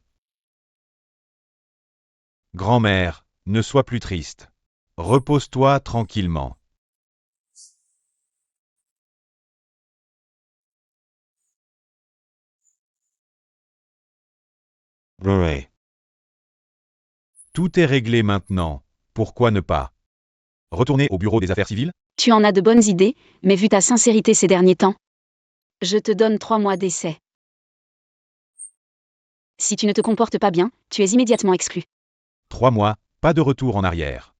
Grand-mère, ne sois plus triste. Repose-toi tranquillement. Ouais. Tout est réglé maintenant, pourquoi ne pas retourner au bureau des affaires civiles? Tu en as de bonnes idées, mais vu ta sincérité ces derniers temps, je te donne 3 mois d'essai. Si tu ne te comportes pas bien, tu es immédiatement exclu. 3 mois, pas de retour en arrière.